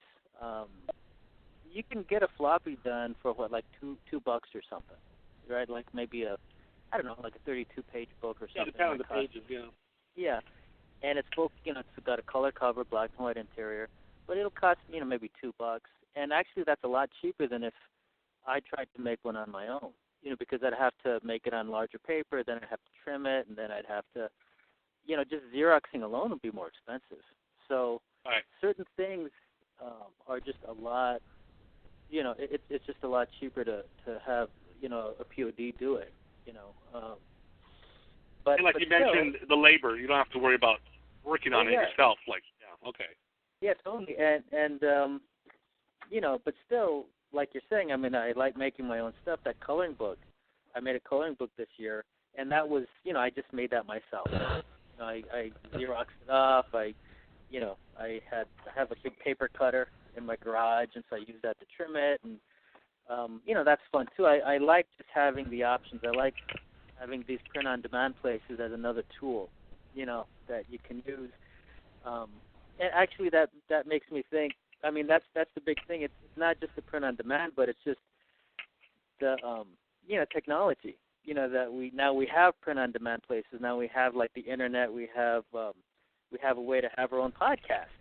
You can get a floppy done for like $2 or something, right? Like maybe like a 32-page book or something. Yeah, depending on the pages, Yeah, and it's book, it's got a color cover, black and white interior, but it'll cost maybe $2. And actually, that's a lot cheaper than if I tried to make one on my own, because I'd have to make it on larger paper, then I'd have to trim it, and then I'd have to, just Xeroxing alone would be more expensive. So certain things are just a lot, it's just a lot cheaper to have, a POD do it, But and like you mentioned, the labor, you don't have to worry about working on it yourself. Yeah, totally. And but still, like you're saying, I mean, I like making my own stuff. That coloring book, I made a coloring book this year, and that was, I just made that myself. I Xeroxed it off. I have a big paper cutter in my garage, and so I use that to trim it, and that's fun too. I like just having the options. I like having these print-on-demand places as another tool, that you can use. And actually, that makes me think. I mean, that's the big thing. It's not just the print-on-demand, but it's just the technology. That we have print-on-demand places. Now we have like the internet. We have a way to have our own podcast,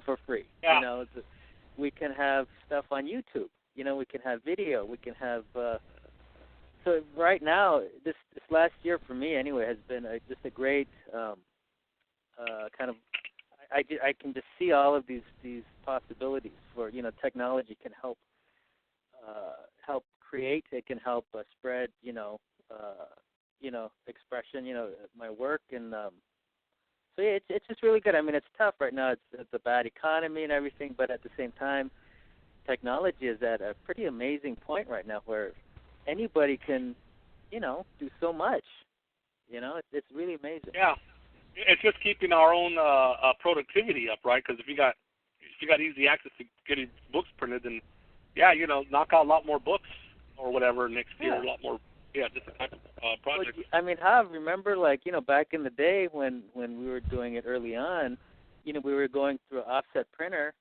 for free. Yeah. We can have stuff on YouTube. We can have video. We can have. So right now, this last year for me anyway has been just a great kind of. I can just see all of these possibilities for technology can help create. It can help spread expression. My work and. So yeah, it's just really good. I mean, it's tough right now. It's a bad economy and everything, but at the same time, technology is at a pretty amazing point right now where anybody can, do so much. It's really amazing. Yeah, it's just keeping our own productivity up, right? Because if you got easy access to getting books printed, then knock out a lot more books or whatever next year. A lot more. Yeah, different type of projects. I mean, remember, back in the day when we were doing it early on, we were going through an offset printer,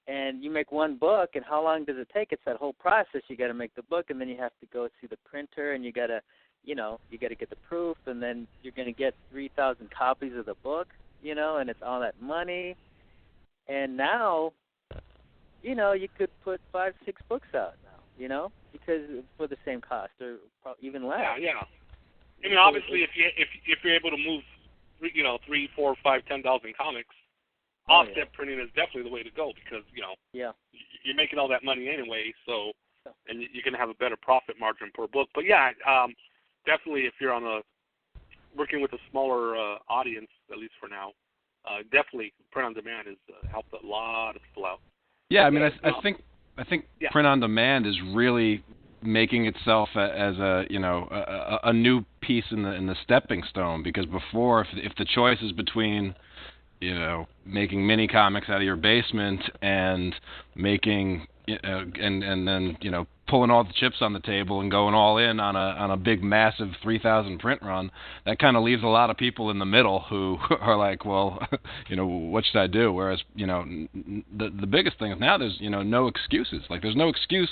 and you make one book, and how long does it take? It's that whole process. You got to make the book, and then you have to go see the printer, and you got to get the proof, and then you're going to get 3,000 copies of the book, and it's all that money. And now, you could put 5-6 books out now, because for the same cost or even less. Yeah. I mean, obviously, if you're able to move, 3, 4, 5, 10,000 comics, offset printing is definitely the way to go because you're making all that money anyway. So, and you can have a better profit margin per book. But definitely if you're working with a smaller audience, at least for now, definitely print on demand has helped a lot of people out. Yeah, I mean, I think print on demand is really making itself as a new piece in the stepping stone, because before, if the choice is between making mini comics out of your basement and making and then pulling all the chips on the table and going all in on a big massive 3,000 print run, that kind of leaves a lot of people in the middle who are like, well, what should I do? Whereas the biggest thing is now there's no excuses. Like, there's no excuse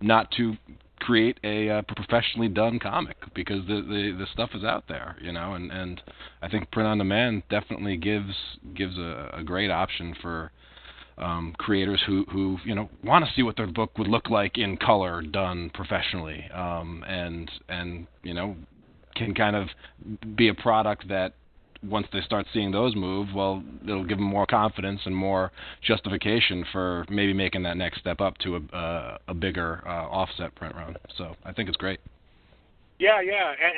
not to create a professionally done comic, because the stuff is out there, and I think print on demand definitely gives a great option for creators who want to see what their book would look like in color done professionally, and can kind of be a product that once they start seeing those move, well, it'll give them more confidence and more justification for maybe making that next step up to a bigger offset print run. So I think it's great. Yeah,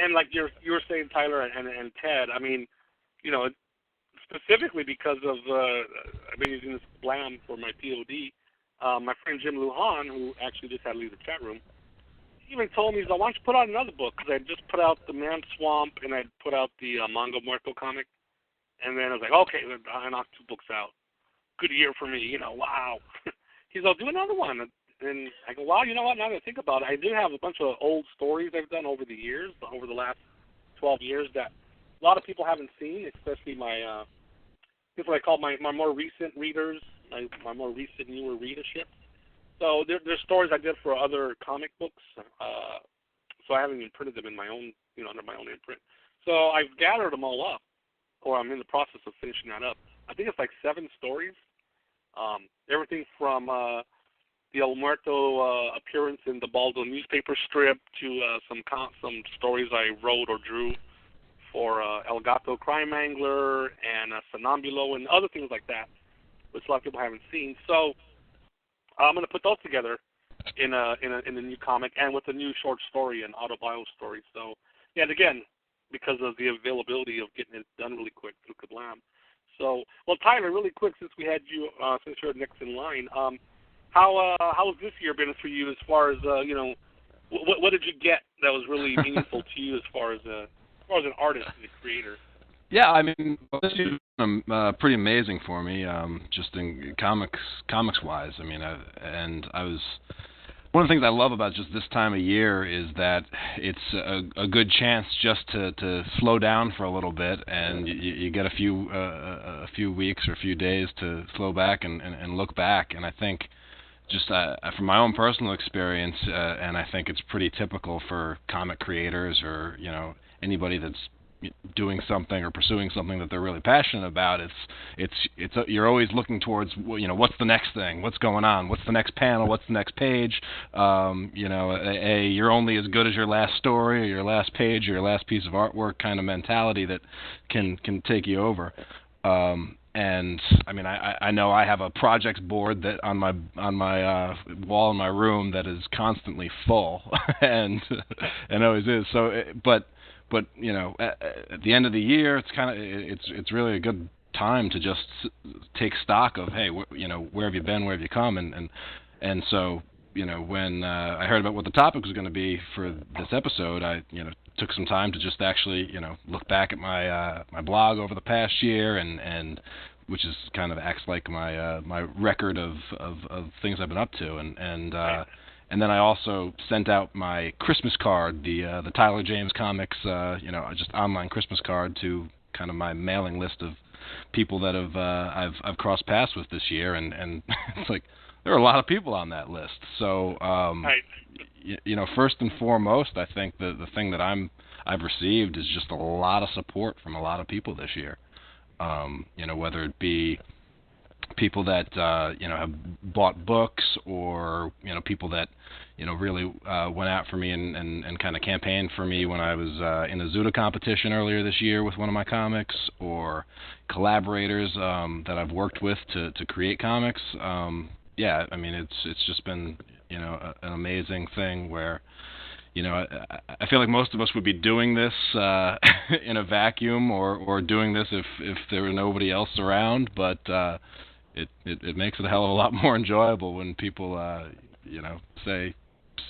and like you were saying, Tyler and Ted, I mean, specifically because of I've been using this Blam for my POD. My friend Jim Lujan, who actually just had to leave the chat room, he even told me, he's like, why don't you put out another book? Because I just put out The Man Swamp, and I put out the Manga Muerto comic. And then I was like, okay, I knocked 2 books out. Good year for me, wow. He's like, do another one. And I go, well, you know what, now that I think about it, I do have a bunch of old stories I've done over the years, over the last 12 years, that a lot of people haven't seen, especially my, that's what I call my more recent readers, my more recent, newer readership. So there's stories I did for other comic books, so I haven't even printed them in my own, under my own imprint. So I've gathered them all up, or I'm in the process of finishing that up. I think it's like 7 stories, everything from the El Muerto appearance in the Baldo newspaper strip to some stories I wrote or drew for El Gato Crime Angler and Sonambulo and other things like that, which a lot of people haven't seen. So I'm going to put those together in a new comic, and with a new short story, an autobio story. So, yeah, and again, because of the availability of getting it done really quick through Kablam. So, well, Tyler, really quick, since we had you, since you're next in line, how has this year been for you as far as what did you get that was really meaningful to you as far as an artist and a creator? Yeah, I mean, this year's been pretty amazing for me, just in comics-wise. I mean, I was one of the things I love about just this time of year is that it's a good chance just to slow down for a little bit, and you get a few weeks or a few days to slow back and look back. And I think just from my own personal experience, and I think it's pretty typical for comic creators or anybody that's doing something or pursuing something that they're really passionate about, you're always looking towards what's the next thing, what's going on, what's the next panel, what's the next page. You're only as good as your last story or your last page or your last piece of artwork kind of mentality that can take you over. And I mean, I know I have a projects board that on my wall in my room that is constantly full, and always is. So, but at the end of the year, it's really a good time to just take stock of, hey, where have you been, where have you come, and so when I heard about what the topic was going to be for this episode, I took some time to just actually look back at my blog over the past year, and which is kind of acts like my record of things I've been up to, and then I also sent out my Christmas card, the Tyler James Comics, just online Christmas card to kind of my mailing list of people that I've crossed paths with this year, and it's like there are a lot of people on that list. So, first and foremost, I think the thing that I've received is just a lot of support from a lot of people this year. Whether it be people that have bought books, or people that really went out for me and kind of campaigned for me when I was in a Zuda competition earlier this year with one of my comics, or collaborators that I've worked with to create comics. I mean, it's just been an amazing thing where I feel like most of us would be doing this in a vacuum or doing this if there were nobody else around, but it makes it a hell of a lot more enjoyable when people say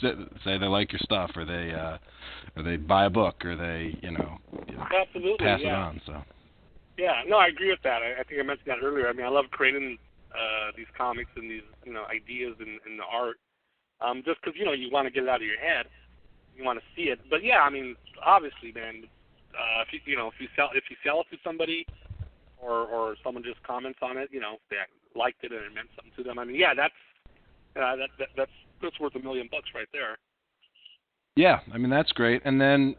they like your stuff, or they buy a book, or they Absolutely, pass yeah. it on. So yeah, no, I agree with that. I think I mentioned that earlier. I mean, I love creating these comics and these ideas and the art, just because you want to get it out of your head. You want to see it, but yeah, I mean, obviously, man, if you sell it to somebody, or someone just comments on it, they liked it and it meant something to them. I mean, yeah, that's worth $1 million right there. Yeah, I mean, that's great. And then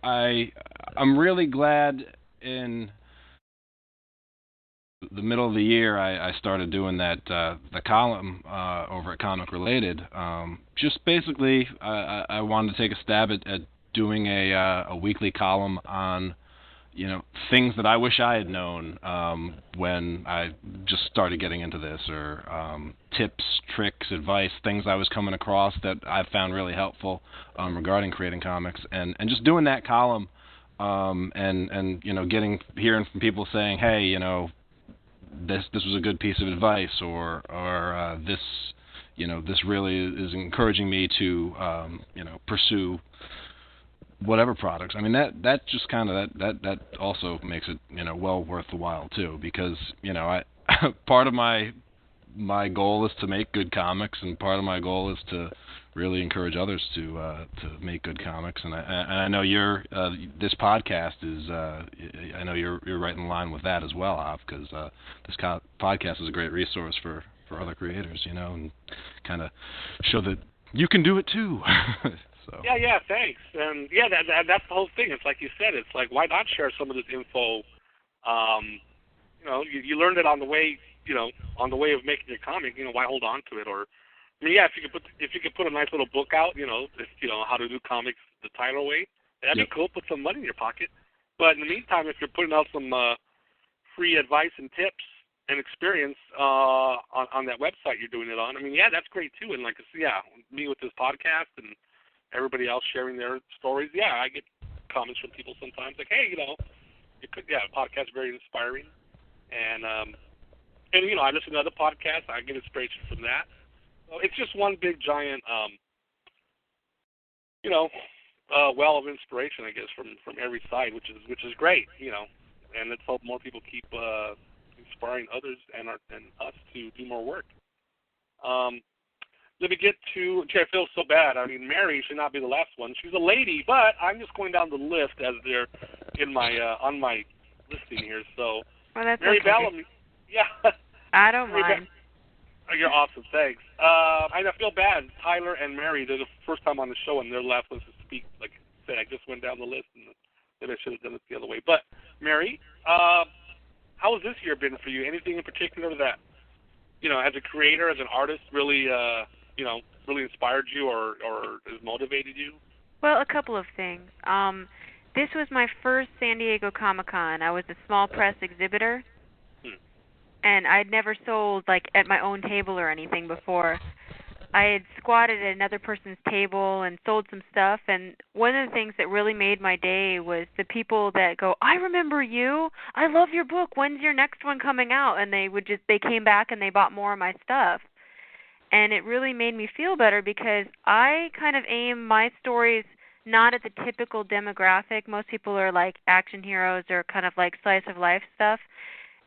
I'm really glad in the middle of the year I started doing that the column over at Comic Related. Just basically, I wanted to take a stab at doing a weekly column on things that I wish I had known when I just started getting into this, or tips, tricks, advice, things I was coming across that I found really helpful regarding creating comics, and just doing that column, and hearing from people saying, hey, this was a good piece of advice, or this really is encouraging me to pursue whatever products. I mean, that just kind of that also makes it well worth the while too, because I part of my goal is to make good comics, and part of my goal is to really encourage others to make good comics, and I know this podcast is I know you're right in line with that as well, Av, because this podcast is a great resource for other creators, and kind of show that you can do it too. So. Yeah, thanks. And yeah, that's the whole thing. It's like you said. It's like, why not share some of this info? You learned it on the way. On the way of making your comic. Why hold on to it? Or, I mean, yeah, if you could put a nice little book out, how to do comics the title way, that'd be cool. Put some money in your pocket. But in the meantime, if you're putting out some free advice and tips and experience on that website you're doing it on, I mean, yeah, that's great too. And me with this podcast and everybody else sharing their stories. Yeah, I get comments from people sometimes like, hey, the podcast is very inspiring. And I listen to other podcasts. I get inspiration from that. So it's just one big giant, well of inspiration, I guess, from every side, which is great, And let's hope more people keep inspiring others and us to do more work. Let me get to. I feel so bad. I mean, Mary should not be the last one. She's a lady, but I'm just going down the list as they're in my on my listing here. So, well, that's Mary okay. Bellamy. Yeah. I don't mind. You're awesome. Thanks. I feel bad. Tyler and Mary, they're the first time on the show, and they're the last ones to speak. Like I said, I just went down the list, and maybe I should have done it the other way. But, Mary, how has this year been for you? Anything in particular that, as a creator, as an artist, really, really inspired you or has motivated you? Well, a couple of things. This was my first San Diego Comic-Con. I was a small press exhibitor. And I'd never sold, at my own table or anything before. I had squatted at another person's table and sold some stuff, and one of the things that really made my day was the people that go, I remember you. I love your book. When's your next one coming out? And they came back and they bought more of my stuff. And it really made me feel better because I kind of aim my stories not at the typical demographic. Most people are like action heroes or kind of like slice of life stuff.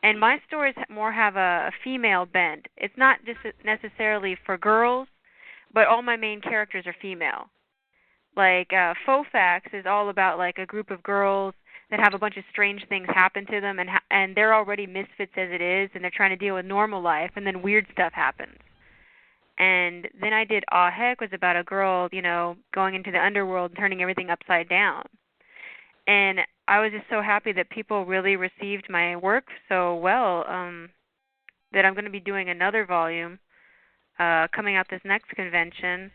And my stories more have a female bent. It's not just necessarily for girls, but all my main characters are female. Faux Facts is all about a group of girls that have a bunch of strange things happen to them, and they're already misfits as it is, and they're trying to deal with normal life, and then weird stuff happens. And then I did Aw Heck, was about a girl, going into the underworld and turning everything upside down. And I was just so happy that people really received my work so well that I'm going to be doing another volume coming out this next convention.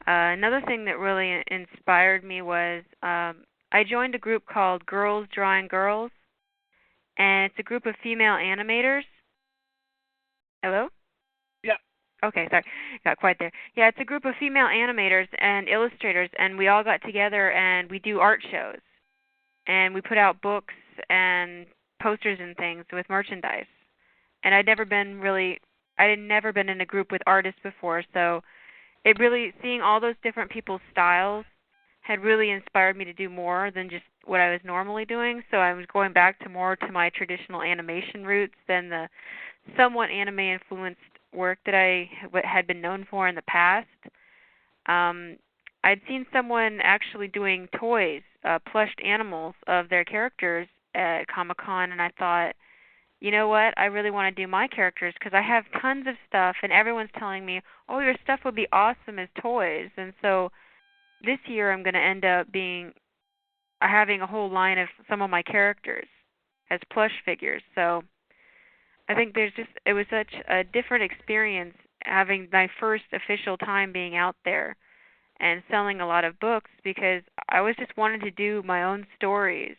Another thing that really inspired me was I joined a group called Girls Drawing Girls, and it's a group of female animators. Hello? Yeah. Okay, sorry, got quiet there. Yeah, it's a group of female animators and illustrators, and we all got together and we do art shows, and we put out books and posters and things with merchandise. And I'd never been in a group with artists before, so it really, seeing all those different people's styles had really inspired me to do more than just what I was normally doing. So I was going back to more to my traditional animation roots than the somewhat anime-influenced work that I had been known for in the past. I'd seen someone actually doing toys, plushed animals of their characters at Comic-Con, and I thought, you know what, I really want to do my characters because I have tons of stuff, and everyone's telling me, oh, your stuff would be awesome as toys. And so this year I'm going to end up having a whole line of some of my characters as plush figures. So I think it was such a different experience having my first official time being out there and selling a lot of books because I was just wanting to do my own stories.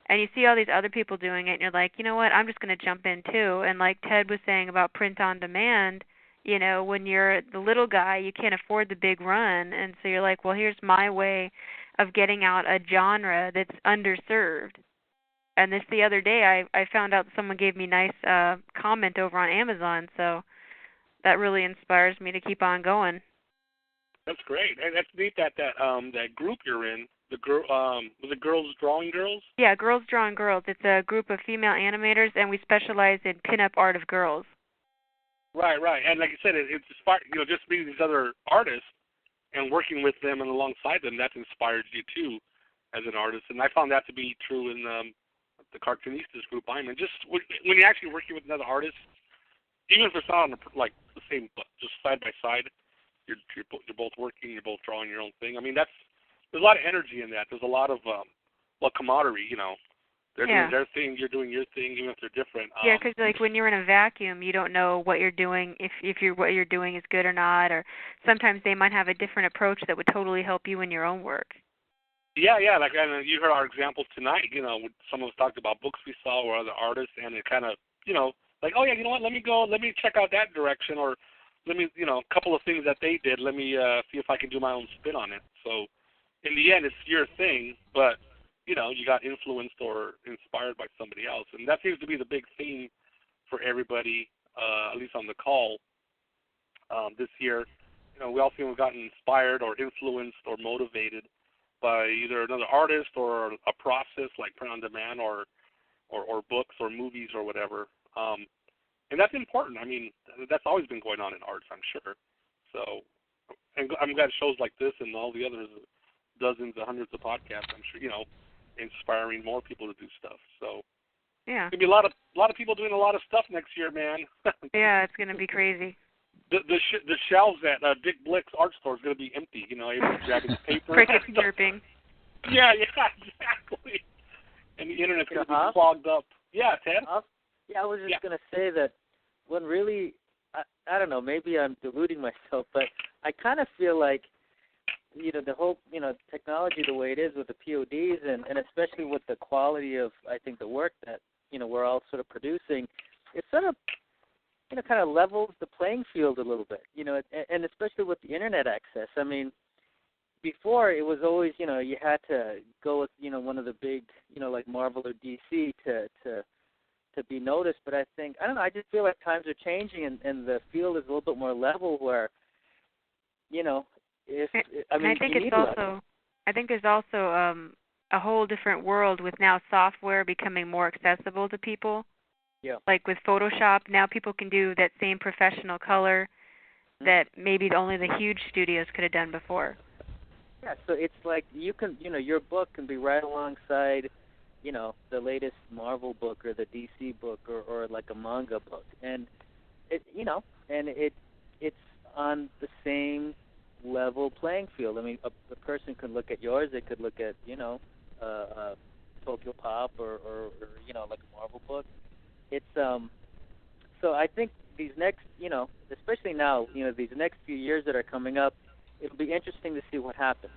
And you see all these other people doing it, and you're like, you know what, I'm just going to jump in too. And like Ted was saying about print on demand, you know, when you're the little guy, you can't afford the big run. And so you're like, well, here's my way of getting out a genre that's underserved. And the other day, I found out someone gave me a nice comment over on Amazon, so that really inspires me to keep on going. That's great, and that's neat that group you're in. The girl, was it Girls Drawing Girls? Yeah, Girls Drawing Girls. It's a group of female animators, and we specialize in pinup art of girls. Right, and like you said, it's inspired. You know, just meeting these other artists and working with them and alongside them, that's inspired you too, as an artist. And I found that to be true in the cartoonistas group I'm in. Just when you're actually working with another artist, even if it's not on the same, just side by side, you're both working, you're both drawing your own thing. I mean, there's a lot of energy in that. There's a lot of camaraderie. You know, they're doing their thing, you're doing your thing, even if they're different. Yeah, because like when you're in a vacuum, you don't know what you're doing, if what you're doing is good or not, or sometimes they might have a different approach that would totally help you in your own work. Yeah, like you heard our examples tonight. You know, some of us talked about books we saw or other artists, and it kind of, you know, like, oh yeah, you know what? Let me check out that direction, or let me, you know, a couple of things that they did. Let me see if I can do my own spin on it. So, in the end, it's your thing, but you know, you got influenced or inspired by somebody else, and that seems to be the big theme for everybody, at least on the call this year. You know, we all seem to have gotten inspired or influenced or motivated by either another artist or a process like print on demand or books or movies or whatever. And that's important. I mean, that's always been going on in arts, I'm sure. So, and I'm glad shows like this and all the others, dozens of hundreds of podcasts, I'm sure, you know, inspiring more people to do stuff. So, yeah, there's gonna be a lot of people doing a lot of stuff next year, man. Yeah, it's gonna be crazy. The shelves at Dick Blick's art store is gonna be empty. You know, everyone's grabbing the paper. Crickets chirping. Yeah, exactly. And the internet's gonna be clogged up. Yeah, Ted. Yeah, I was just gonna say that when really, I don't know, maybe I'm deluding myself, but I kind of feel like, you know, the whole, you know, technology the way it is with the PODs and especially with the quality of, I think, the work that, you know, we're all sort of producing, it sort of, you know, kind of levels the playing field a little bit, you know, and especially with the internet access. I mean, before it was always, you know, you had to go with, you know, one of the big, you know, like Marvel or DC to be noticed. But I think, I don't know, I just feel like times are changing and the field is a little bit more level where, you know, I think there's also a whole different world with now software becoming more accessible to people. Yeah. Like with Photoshop, now people can do that same professional color that maybe only the huge studios could have done before. Yeah, so it's like you can, you know, your book can be right alongside, you know, the latest Marvel book or the DC book or like a manga book, and it, you know, and it's on the same level playing field. I mean, a person could look at yours, they could look at, you know, Tokyo Pop or you know, like a Marvel book. It's so I think these next, you know, especially now, you know, these next few years that are coming up, it'll be interesting to see what happens,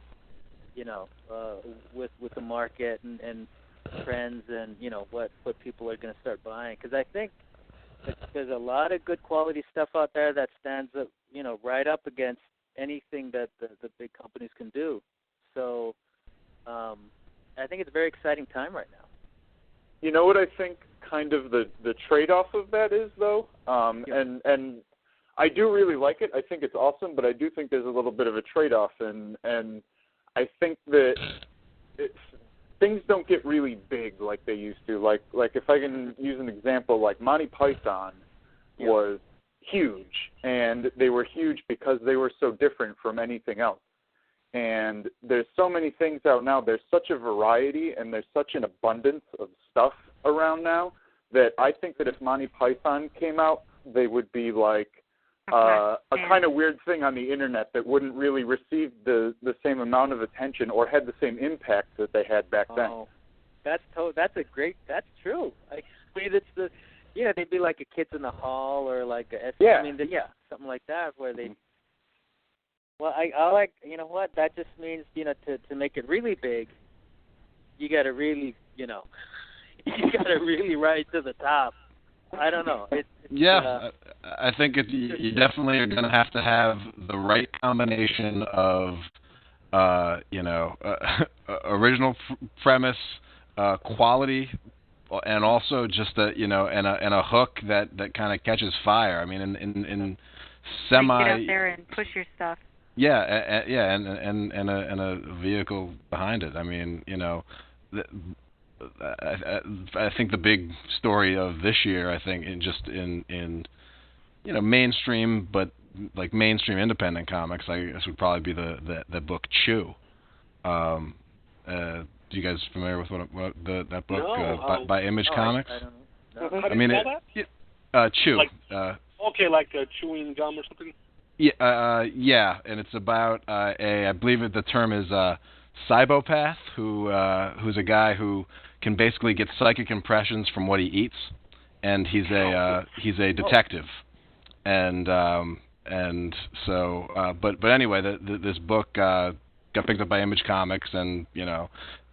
you know, with the market and trends and, you know, what people are going to start buying. Because I think there's a lot of good quality stuff out there that stands up, right up against anything that the big companies can do. So I think it's a very exciting time right now. You know what I think kind of the trade-off of that is, though? And I do really like it. I think it's awesome, but I do think there's a little bit of a trade-off, and I think that things don't get really big like they used to. Like if I can use an example, like Monty Python was huge, and they were huge because they were so different from anything else. And there's so many things out now. There's such a variety, and there's such an abundance of stuff around now that I think that if Monty Python came out, they would be like a kind of weird thing on the internet that wouldn't really receive the same amount of attention or had the same impact that they had back then. That's true. I mean, it's they'd be like a Kids in the Hall or like something like that where they. Well, I like, you know what, that just means, to make it really big, you got to really, you got to really rise to the top. I don't know. I think you definitely are going to have the right combination of, original premise, quality, and also just and a hook that kind of catches fire. I mean, in semi. Get out there and push your stuff. Yeah, and a vehicle behind it. I mean, I think the big story of this year, I think, in mainstream, but like mainstream independent comics, I guess would probably be the book Chew. You guys familiar with what that book by Image Comics? I don't know. How do you spell that? Chew. Like chewing gum or something. Yeah, and it's about I believe the term is cybopath, who's a guy who can basically get psychic impressions from what he eats, and he's a detective, and so but anyway, this book got picked up by Image Comics, and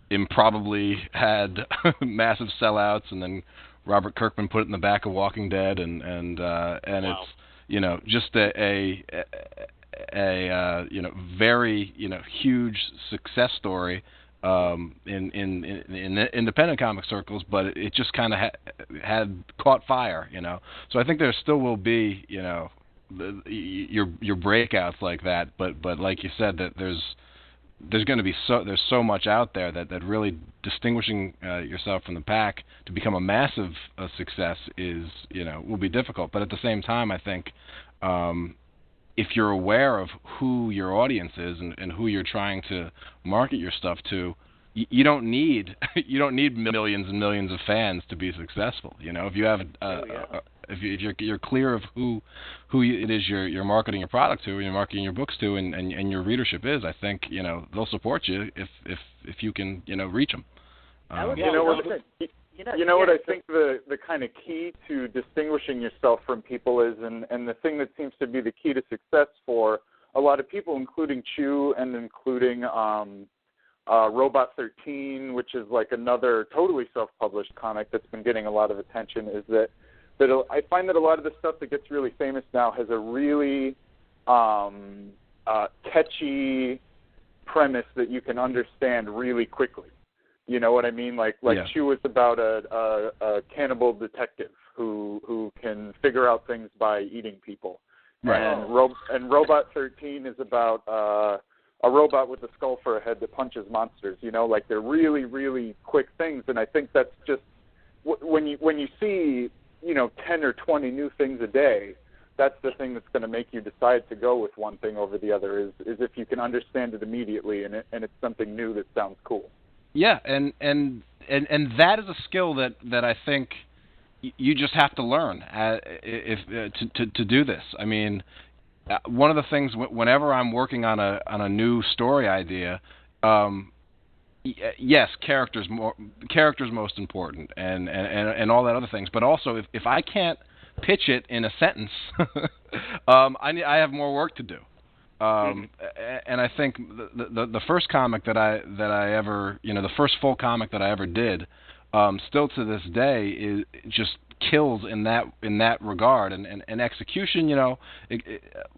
improbably had massive sellouts, and then Robert Kirkman put it in the back of Walking Dead, and it's just a very huge success story in independent comic circles, but it just kind of had caught fire, So I think there still will be your breakouts like that, but like you said, that there's going to be there's so much out there that really distinguishing yourself from the pack to become a massive success is will be difficult. But at the same time, I think if you're aware of who your audience is and who you're trying to market your stuff to, you don't need millions and millions of fans to be successful. If you have if you're clear of who it is you're marketing your product to, or you're marketing your books to, and your readership is, I think they'll support you if you can reach them. What I think the kind of key to distinguishing yourself from people is, and the thing that seems to be the key to success for a lot of people, including Chew and including Robot 13, which is like another totally self-published comic that's been getting a lot of attention, is that I find that a lot of the stuff that gets really famous now has a really catchy premise that you can understand really quickly. You know what I mean? Like Chew is about a cannibal detective who can figure out things by eating people. Right. And Robot 13 is about a robot with a skull for a head that punches monsters. Like they're really, really quick things, and I think that's just when you see 10 or 20 new things a day, that's the thing that's going to make you decide to go with one thing over the other is if you can understand it immediately and it's something new that sounds cool. Yeah, and that is a skill that I think you just have to learn to do this. I mean, one of the things whenever I'm working on a new story idea, yes, characters most important, and all that other things. But also, if I can't pitch it in a sentence, I have more work to do. And I think the first comic that I ever, the first full comic that I ever did, still to this day is just kills in that regard, and execution.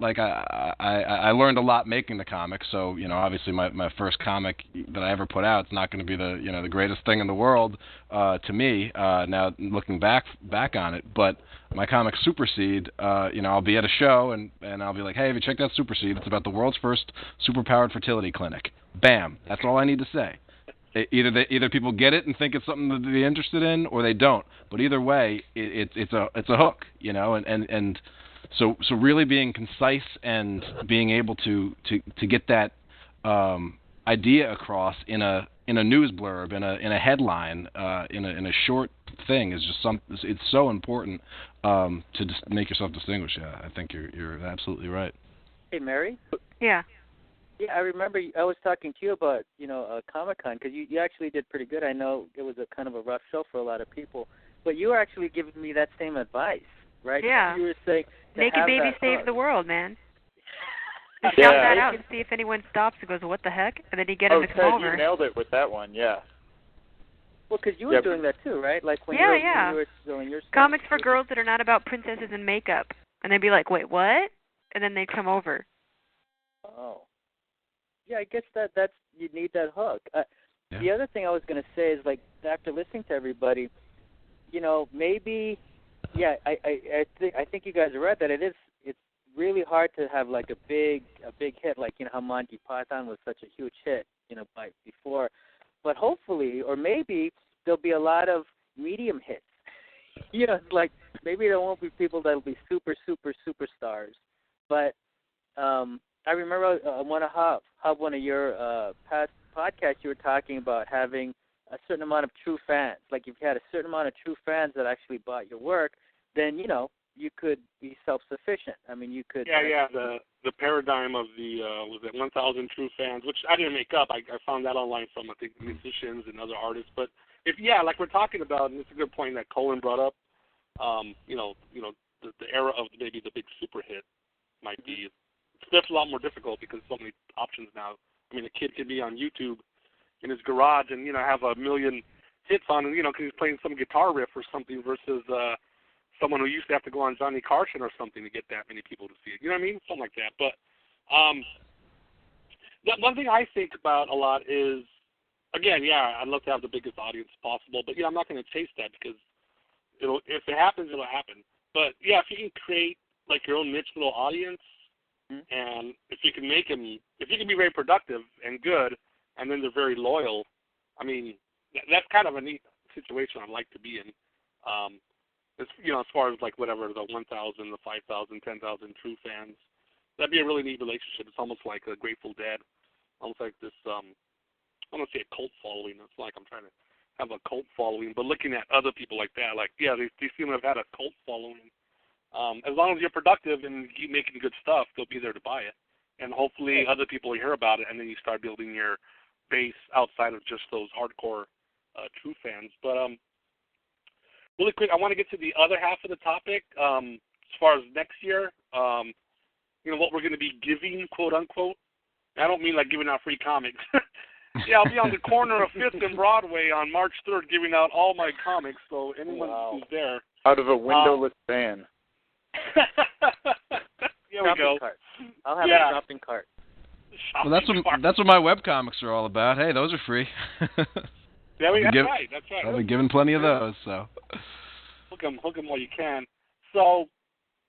I learned a lot making the comic, so obviously my first comic that I ever put out is not going to be the greatest thing in the world to me now looking back on it, but my comic Superseed, I'll be at a show and I'll be like, hey, have you checked out Superseed? It's about the world's first superpowered fertility clinic. Bam, that's all I need to say. Either people get it and think it's something to be interested in, or they don't. But either way, it's a hook, and so really being concise and being able to get that idea across in a news blurb, in a headline, in a short thing is just it's so important to just make yourself distinguished. Yeah, I think you're absolutely right. Hey, Mary. Yeah. Yeah, I remember I was talking to you about, Comic-Con, because you actually did pretty good. I know it was a kind of a rough show for a lot of people, but you were actually giving me that same advice, right? Yeah. You were saying Naked Baby Saves the World, man. Just Yeah. shout that out and see if anyone stops and goes, what the heck? And then you get them to come over. You nailed it with that one, yeah. Well, because you were doing that too, right? Like when you were doing your stuff. Comics for girls that are not about princesses and makeup. And they'd be like, wait, what? And then they'd come over. Oh. Yeah, I guess that's you need that hook. The other thing I was going to say is, like, after listening to everybody, maybe, I think you guys are right that it's really hard to have like a big hit, like how Monty Python was such a huge hit, by before, but hopefully, or maybe there'll be a lot of medium hits. Like maybe there won't be people that'll be super superstars, but I remember I want to have one of your past podcasts. You were talking about having a certain amount of true fans. Like if you had a certain amount of true fans that actually bought your work, then you could be self-sufficient. I mean, you could. Yeah. The paradigm of the was it 1,000 true fans, which I didn't make up. I found that online from I think musicians and other artists. But like we're talking about, and it's a good point that Colin brought up. The era of maybe the big super hit might be. It's a lot more difficult because so many options now. I mean, a kid could be on YouTube in his garage and have a million hits on, and because he's playing some guitar riff or something versus someone who used to have to go on Johnny Carson or something to get that many people to see it. You know what I mean? Something like that. But one thing I think about a lot is, again, I'd love to have the biggest audience possible, but I'm not going to chase that because if it happens, it'll happen. But if you can create like your own niche little audience. And if you can be very productive and good, and then they're very loyal, I mean, that's kind of a neat situation I'd like to be in. As far as like whatever, the 1,000, the 5,000, 10,000 true fans, that'd be a really neat relationship. It's almost like a Grateful Dead, almost like this, I don't want to say a cult following. It's like I'm trying to have a cult following, but looking at other people like that, like, they seem to have had a cult following. As long as you're productive and keep making good stuff, they'll be there to buy it. And hopefully other people will hear about it, and then you start building your base outside of just those hardcore true fans. But really quick, I want to get to the other half of the topic. As far as next year, what we're going to be giving, quote unquote. I don't mean like giving out free comics. I'll be on the corner of 5th and Broadway on March 3rd giving out all my comics, so anyone who's there. Out of a windowless van. Here we go. Cart. I'll have a shopping cart. Well, that's what my webcomics are all about. Hey, those are free. That's right. I'll be giving plenty of those. So hook them while you can. So,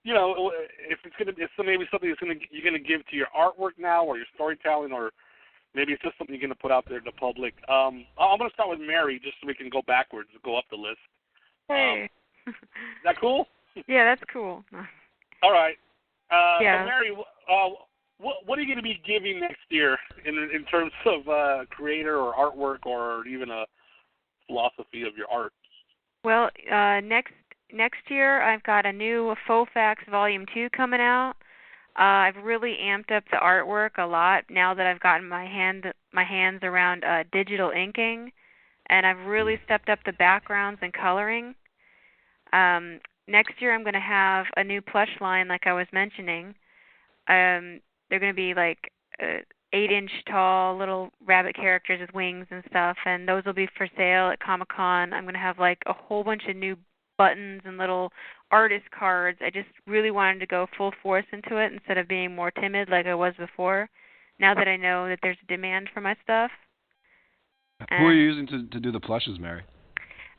if maybe something you're gonna give to your artwork now, or your storytelling, or maybe it's just something you're gonna put out there to the public. I'm gonna start with Mary, just so we can go backwards and go up the list. Hey. Is that cool? Yeah, that's cool. All right. So Mary, what are you going to be giving next year in terms of creator or artwork or even a philosophy of your art? Well, next year I've got a new Faux Facts Volume 2 coming out. I've really amped up the artwork a lot now that I've gotten my hands around digital inking, and I've really stepped up the backgrounds and coloring. Next year I'm going to have a new plush line, like I was mentioning. They're going to be like 8-inch tall little rabbit characters with wings and stuff, and those will be for sale at Comic-Con. I'm going to have like a whole bunch of new buttons and little artist cards. I just really wanted to go full force into it instead of being more timid like I was before, now that I know that there's a demand for my stuff. Who are you using to do the plushes, Mary?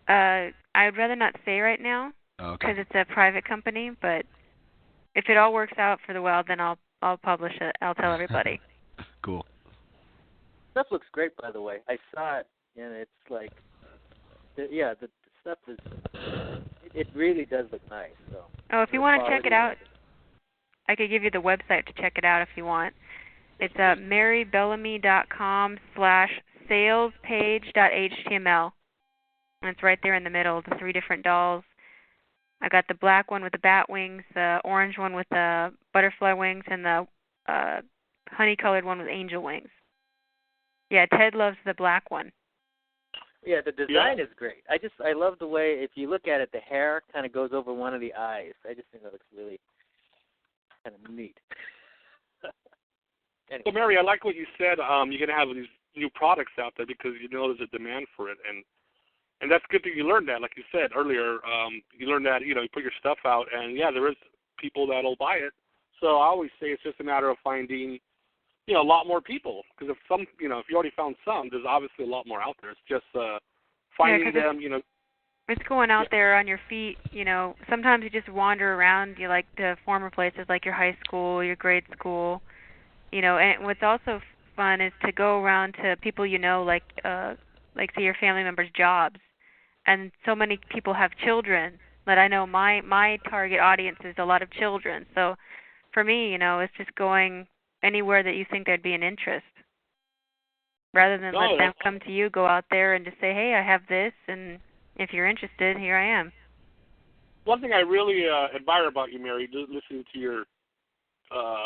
I'd rather not say right now because it's a private company, but if it all works out for the well, then I'll publish it. I'll tell everybody. Cool. Stuff looks great, by the way. I saw it, and it's like, the stuff is, it really does look nice. So. Oh, if you want to check it out, I could give you the website to check it out if you want. It's marybellamy.com/salespage.html. And it's right there in the middle, the 3 different dolls. I got the black one with the bat wings, the orange one with the butterfly wings, and the honey-colored one with angel wings. Yeah, Ted loves the black one. Yeah, the design is great. I love the way, if you look at it, the hair kind of goes over one of the eyes. I just think that looks really kind of neat. Anyway. So, Mary, I like what you said. You're going to have these new products out there because you know there's a demand for it, and that's good that you learned that. Like you said earlier, you learned that, you put your stuff out, and, there is people that will buy it. So I always say it's just a matter of finding, a lot more people. Because if you already found some, there's obviously a lot more out there. It's just finding them, It's going out there on your feet, Sometimes you just wander around, you like the former places like your high school, your grade school, And what's also fun is to go around to people like say your family members' jobs. And so many people have children that I know my target audience is a lot of children. So for me, it's just going anywhere that you think there'd be an interest. Rather than let them come to you, go out there and just say, hey, I have this, and if you're interested, here I am. One thing I really admire about you, Mary, listening to your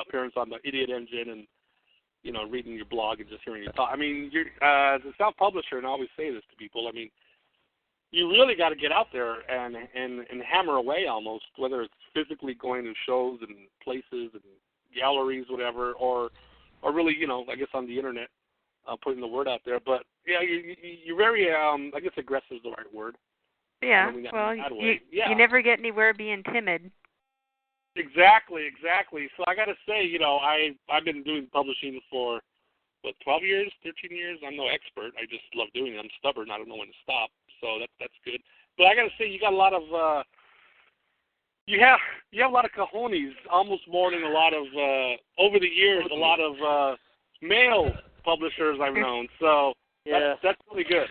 appearance on the Idiot Engine and, reading your blog and just hearing you talk. I mean, you're as a self-publisher, and I always say this to people, you really got to get out there and hammer away almost, whether it's physically going to shows and places and galleries, whatever, or really, I guess on the internet, putting the word out there. But, you're very, I guess aggressive is the right word. Yeah, well, you never get anywhere being timid. Exactly. So I got to say, I've been doing publishing for, 12 years, 13 years? I'm no expert. I just love doing it. I'm stubborn. I don't know when to stop. So that's good. But I got to say, you got a lot of, you have a lot of cojones, almost more than a lot of, over the years, a lot of male publishers I've known. So that's really good.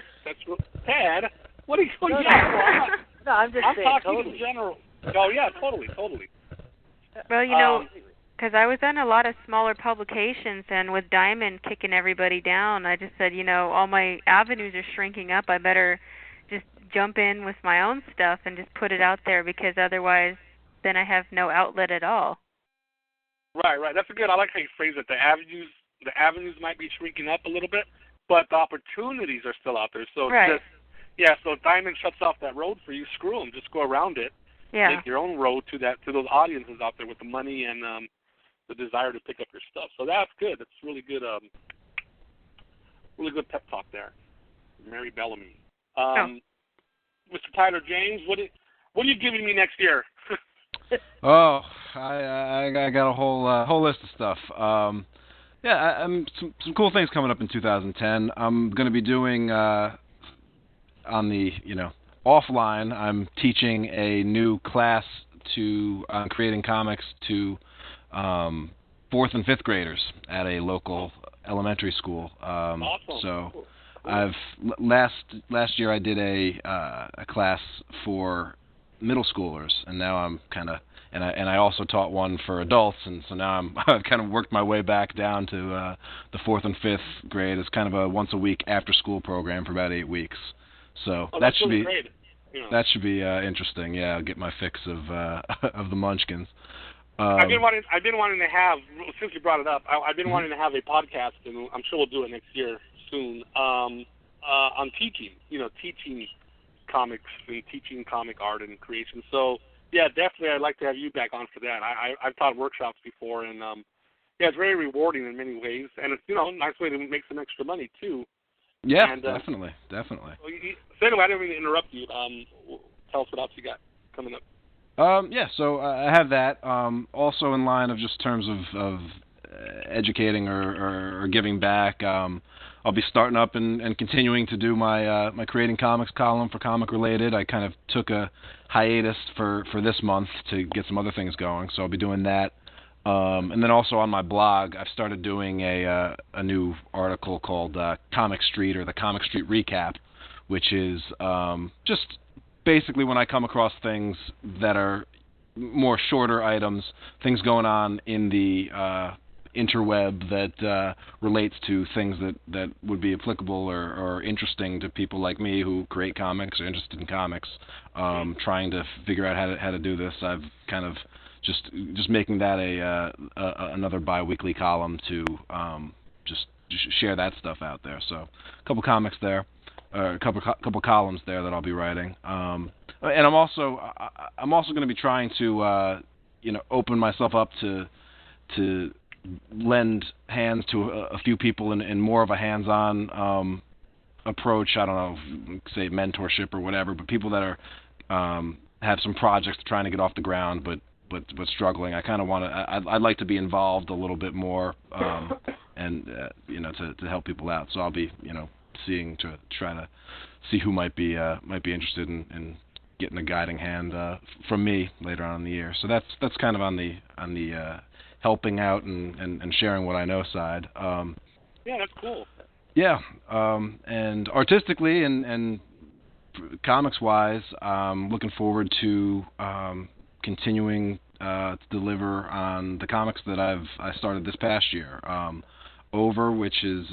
Ted, what are you doing? No, I'm just saying. I'm talking totally. in general. Oh, yeah, totally. Well, because I was on a lot of smaller publications, and with Diamond kicking everybody down, I just said, all my avenues are shrinking up. I better just jump in with my own stuff and just put it out there, because otherwise then I have no outlet at all. Right. That's good. I like how you phrase it. The avenues might be shrinking up a little bit, but the opportunities are still out there. So so if Diamond shuts off that road for you, screw them. Just go around it. Yeah. Make your own road to those audiences out there with the money and the desire to pick up your stuff. So that's good. That's really good pep talk there. Mary Bellamy. Mr. Tyler James, what are you giving me next year? I got a whole list of stuff. I'm some cool things coming up in 2010. I'm going to be doing on the offline. I'm teaching a new class to creating comics to 4th and 5th graders at a local elementary school. Awesome. So I've last year I did a class for middle schoolers, and now I'm kind of and I also taught one for adults, and so now I've kind of worked my way back down to the 4th and 5th grade. It's kind of a once a week after school program for about 8 weeks. So that should be great. That should be interesting. Yeah, I'll get my fix of the Munchkins. I've been wanting to have, since you brought it up, I've been wanting to have a podcast, and I'm sure we'll do it next year soon, on teaching, teaching comics and teaching comic art and creation. So, yeah, definitely I'd like to have you back on for that. I've taught workshops before, and Yeah, it's very rewarding in many ways, and it's, a nice way to make some extra money, too. Yeah, and, definitely. So anyway, I didn't mean to interrupt you. Tell us what else you got coming up. So I have that. Also in line of just terms of educating or giving back. I'll be starting up and continuing to do my my creating comics column for Comic Related. I kind of took a hiatus for this month to get some other things going, so I'll be doing that. And then also on my blog, I've started doing a new article called Comic Street, or the Comic Street Recap, which is just basically when I come across things that are more shorter items, things going on in the interweb that relates to things that would be applicable or interesting to people like me who create comics or interested in comics, trying to figure out how to do this. I've kind of just making that another bi-weekly column to just share that stuff out there. So a couple comics there, a couple columns there that I'll be writing. And I'm also going to be trying to open myself up to lend hands to a few people in more of a hands-on approach. I don't know, say mentorship or whatever, but people that are have some projects trying to get off the ground, but struggling. I kind of want to. I'd like to be involved a little bit more, and to help people out. So I'll be seeing to try to see who might be interested in getting a guiding hand from me later on in the year. So that's kind of on the helping out and sharing what I know side. Yeah, that's cool. Yeah, and artistically and comics wise, looking forward to continuing to deliver on the comics that I started this past year. Over, which is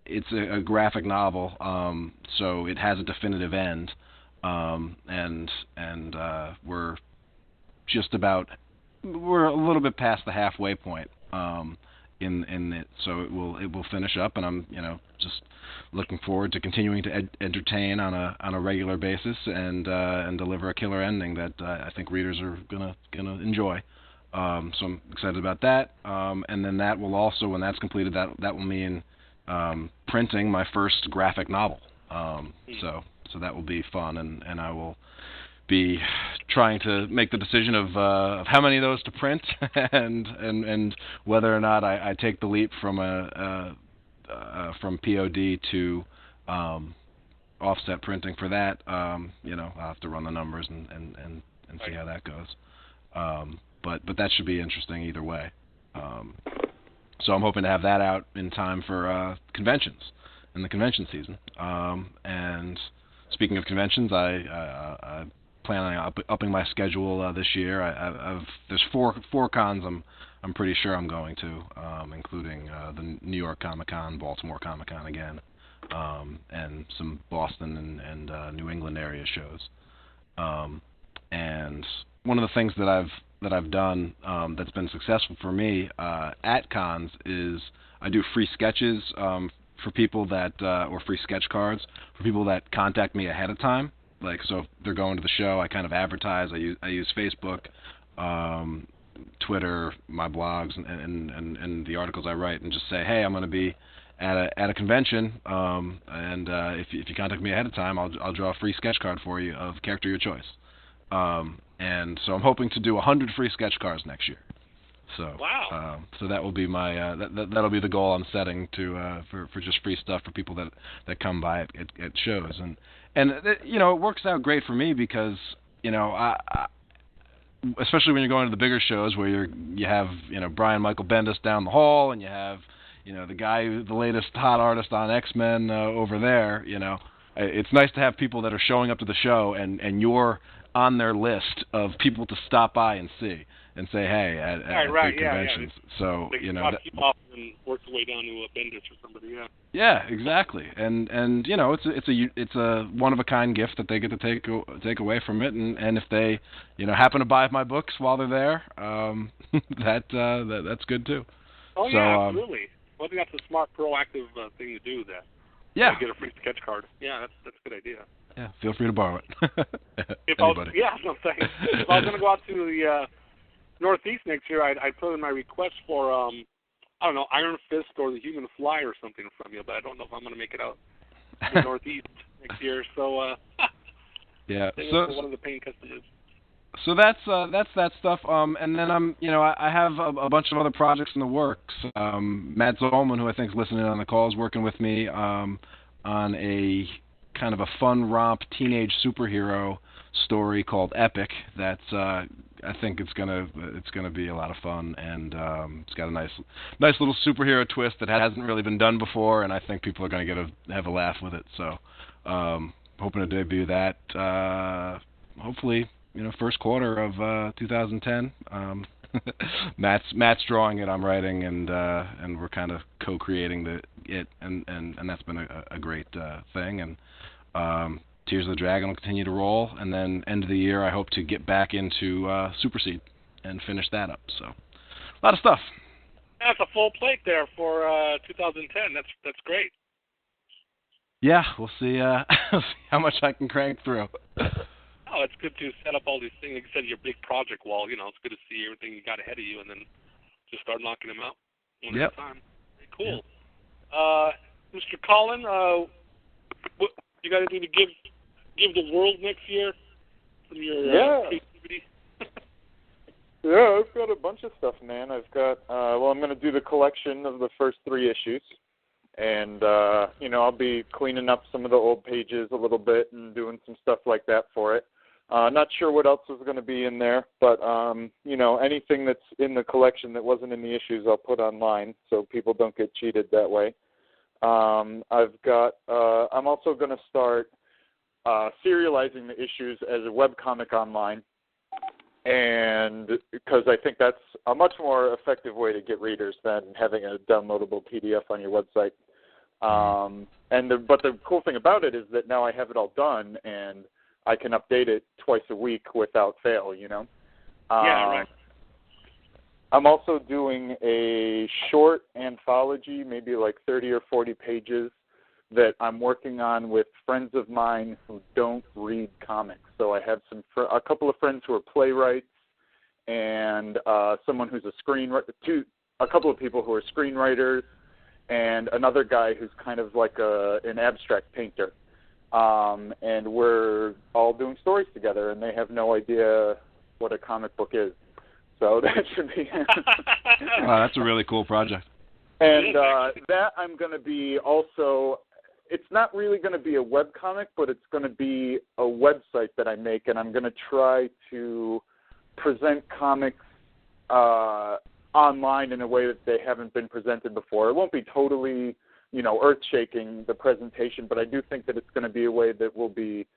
it's a graphic novel, so it has a definitive end, and we're a little bit past the halfway point in it, so it will finish up, and I'm just looking forward to continuing to entertain on a regular basis and deliver a killer ending that I think readers are gonna enjoy. So I'm excited about that, and then that will also, when that's completed, that will mean printing my first graphic novel. So that will be fun, and I will be trying to make the decision of how many of those to print and whether or not I take the leap from from POD to offset printing for that. I'll have to run the numbers and see how that goes. But that should be interesting either way. So I'm hoping to have that out in time for conventions in the convention season. And speaking of conventions, I plan on upping my schedule this year. There's four cons I'm pretty sure I'm going to, including the New York Comic Con, Baltimore Comic Con again, and some Boston and New England area shows. And one of the things that I've done that's been successful for me at cons is I do free sketches for people that or free sketch cards for people that contact me ahead of time. Like, so if they're going to the show, I kind of advertise. I use Facebook, Twitter, my blogs, and the articles I write, and just say, hey, I'm going to be at a convention, and if you contact me ahead of time, I'll draw a free sketch card for you of character of your choice. And so I'm hoping to do 100 free sketch cards next year. So wow. So that will be my that'll be the goal I'm setting to for just free stuff for people that come by at shows, and it works out great for me because I especially when you're going to the bigger shows where you have Brian Michael Bendis down the hall, and you have the guy, the latest hot artist on X-Men over there. It's nice to have people that are showing up to the show and you're on their list of people to stop by and see and say hey at big conventions. Yeah. So keep off and work the way down to a Bendis or somebody. Yeah, exactly. And it's a one of a kind gift that they get to take away from it, and if they happen to buy my books while they're there, that's good too. Oh yeah, absolutely. Well, I think that's a smart, proactive thing to do. Get a free sketch card. Yeah, that's a good idea. Yeah, feel free to borrow it. If I was going to go out to Northeast next year, I'd put in my request for I don't know, Iron Fist or the Human Fly or something from you, but I don't know if I'm going to make it out to the Northeast next year. So yeah, so one of the paying customers. So that's that stuff. And then I have a bunch of other projects in the works. Matt Zolman, who I think is listening on the call, is working with me on a kind of a fun romp teenage superhero story called Epic. That's I think it's gonna be a lot of fun, and it's got a nice little superhero twist that hasn't really been done before, and I think people are gonna have a laugh with it. So hoping to debut that hopefully. First quarter of 2010. Matt's drawing it, I'm writing, and we're kind of co-creating it, and that's been a great thing. And Tears of the Dragon will continue to roll, and then end of the year, I hope to get back into Super Seed and finish that up. So, a lot of stuff. That's a full plate there for 2010. That's great. Yeah, we'll see how much I can crank through. Oh, it's good to set up all these things. Like you said, your big project wall. It's good to see everything you got ahead of you, and then just start knocking them out one at a time. Very cool. Yep. Mr. Colin, what you got anything to give the world next year from your creativity? Yeah, I've got a bunch of stuff, man. I've got I'm going to do the collection of the first 3 issues. And, I'll be cleaning up some of the old pages a little bit and doing some stuff like that for it. Not sure what else is going to be in there, but, anything that's in the collection that wasn't in the issues, I'll put online so people don't get cheated that way. I'm also going to start serializing the issues as a webcomic online, and because I think that's a much more effective way to get readers than having a downloadable PDF on your website. But the cool thing about it is that now I have it all done, and I can update it twice a week without fail, Yeah, right. I'm also doing a short anthology, maybe like 30 or 40 pages, that I'm working on with friends of mine who don't read comics. So I have a couple of friends who are playwrights, and someone who's a screenwriter, a couple of people who are screenwriters, and another guy who's kind of like an abstract painter. And we're all doing stories together, and they have no idea what a comic book is. So that should be... Wow, that's a really cool project. And that I'm going to be also... It's not really going to be a webcomic, but it's going to be a website that I make, and I'm going to try to present comics online in a way that they haven't been presented before. It won't be totally, earth-shaking, the presentation, but I do think that it's going to be a way that will be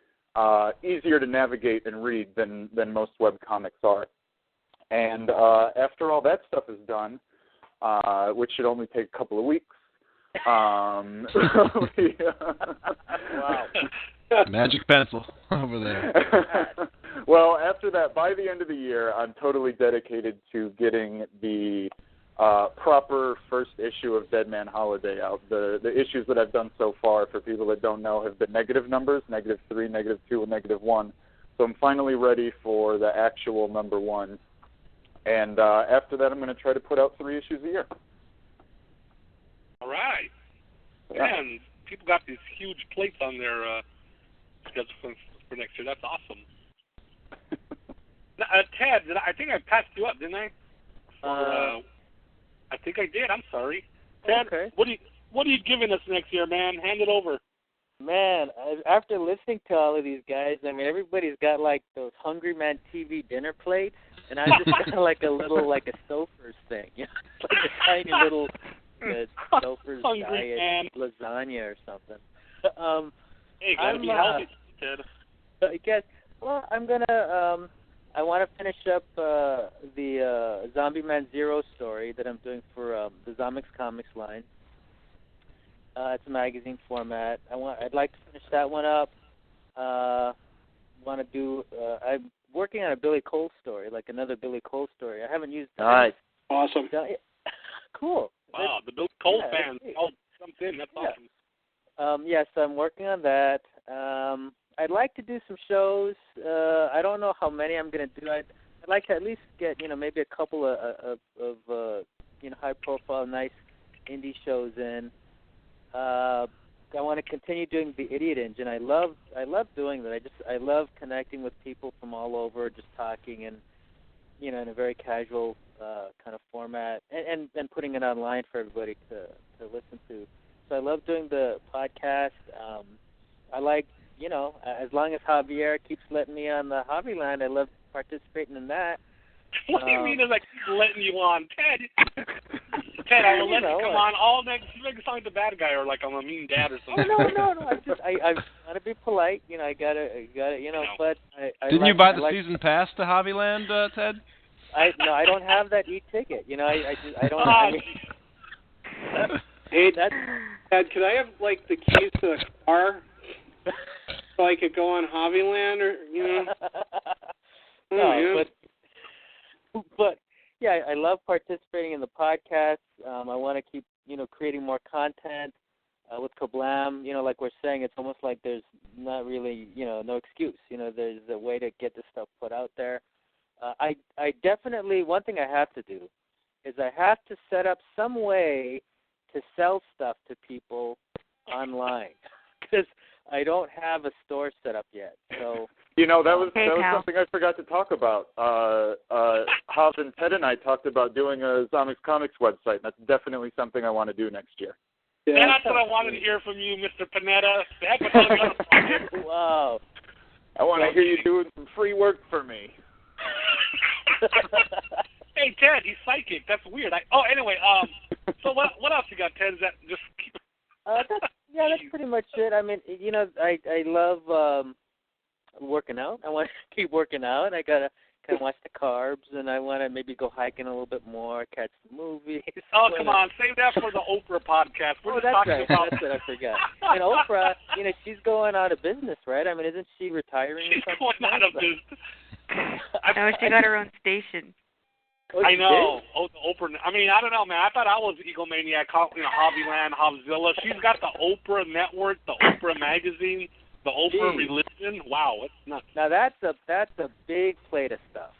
easier to navigate and read than most webcomics are. And after all that stuff is done, which should only take a couple of weeks, Wow. Magic pencil over there. Well, after that, by the end of the year, I'm totally dedicated to getting the proper first issue of Dead Man Holiday out. The issues that I've done so far, for people that don't know, have been negative numbers, -3, -2, and -1. So I'm finally ready for the actual number 1. And after that, I'm going to try to put out 3 issues a year. All right. Yeah. Man, people got these huge plates on their schedule for next year. That's awesome. Ted, I think I passed you up, didn't I? I think I did. I'm sorry. Ted, okay. What are you giving us next year, man? Hand it over. Man, after listening to all of these guys, I mean, everybody's got like those Hungry Man TV dinner plates, and I just got like a little, like a Stouffer's thing, like a tiny little Stouffer's diet lasagna or something. Hey, gotta be healthy, Ted. I guess. Well, I'm gonna. I want to finish up the Zombie Man Zero story that I'm doing for the Zomics Comics line. It's a magazine format. I'd like to finish that one up. Want to do? I'm working on a Billy Cole story, like another Billy Cole story. I haven't used that. Nice. Awesome. Cool. Wow, the Billy Cole fans all jumped in. That's awesome. Yes, I'm working on that. I'd like to do some shows. I don't know how many I'm going to do. like to at least get maybe a couple of high profile, nice indie shows in. I want to continue doing the Idiot Engine. I love doing that. I love connecting with people from all over, just talking and in a very casual kind of format, and putting it online for everybody to listen to. So I love doing the podcast. I like, as long as Javier keeps letting me on the Javiland, I love participating in that. What do you mean I keep letting you on, Ted? Ted, I will let you come on all next. You make it sound like the bad guy or like I'm a mean dad or something. Oh, no. I want to be polite. I gotta. But didn't you buy the season pass to Javiland, Ted? I don't have that e-ticket. I don't. Hey, Ted, could I have the keys to the car so I could go on Javiland or No, but yeah, I love participating in the podcast. I want to keep creating more content with Kablam. Like we're saying, it's almost like there's not really no excuse. There's a way to get this stuff put out there. I definitely, one thing I have to do is I have to set up some way to sell stuff to people online because I don't have a store set up yet. So that was something I forgot to talk about. Hav and Ted and I talked about doing a Zomics Comics website. That's definitely something I want to do next year. Yeah, that's what I wanted to hear from you, Mr. Panetta. Wow. I want to hear you doing some free work for me. Hey, Ted, he's psychic. That's weird. Anyway, so what else you got, Ted? Is that just keep... that's pretty much it. I mean, I love working out. I want to keep working out. I gotta kind of watch the carbs, and I want to maybe go hiking a little bit more, catch the movies. Oh, come on, save that for the Oprah podcast. We're that's talking right. about... That's what I forgot. And Oprah, she's going out of business, right? I mean, isn't she retiring? She's going out of business. No, she got her own station. Oh, I know. Oh, the Oprah. I mean, I don't know, man. I thought I was egomaniac. Javiland, Havzilla. She's got the Oprah Network, the Oprah Magazine, the Oprah Religion. Wow, it's nuts. Now that's a big plate of stuff.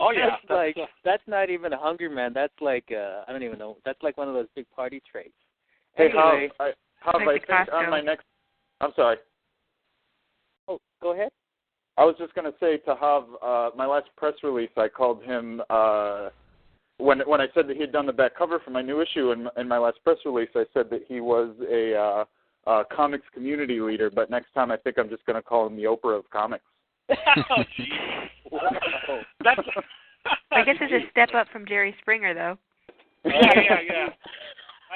Oh yeah, that's not even a Hungry Man. That's like I don't even know. That's like one of those big party traits. Hey, anyway, Hav, I think on my next. I'm sorry. Oh, go ahead. I was just going to say to Hav, my last press release, I called him, when I said that he had done the back cover for my new issue in my last press release, I said that he was a comics community leader, but next time I think I'm just going to call him the Oprah of comics. Oh, geez. That's... I guess it's a step up from Jerry Springer, though. Yeah.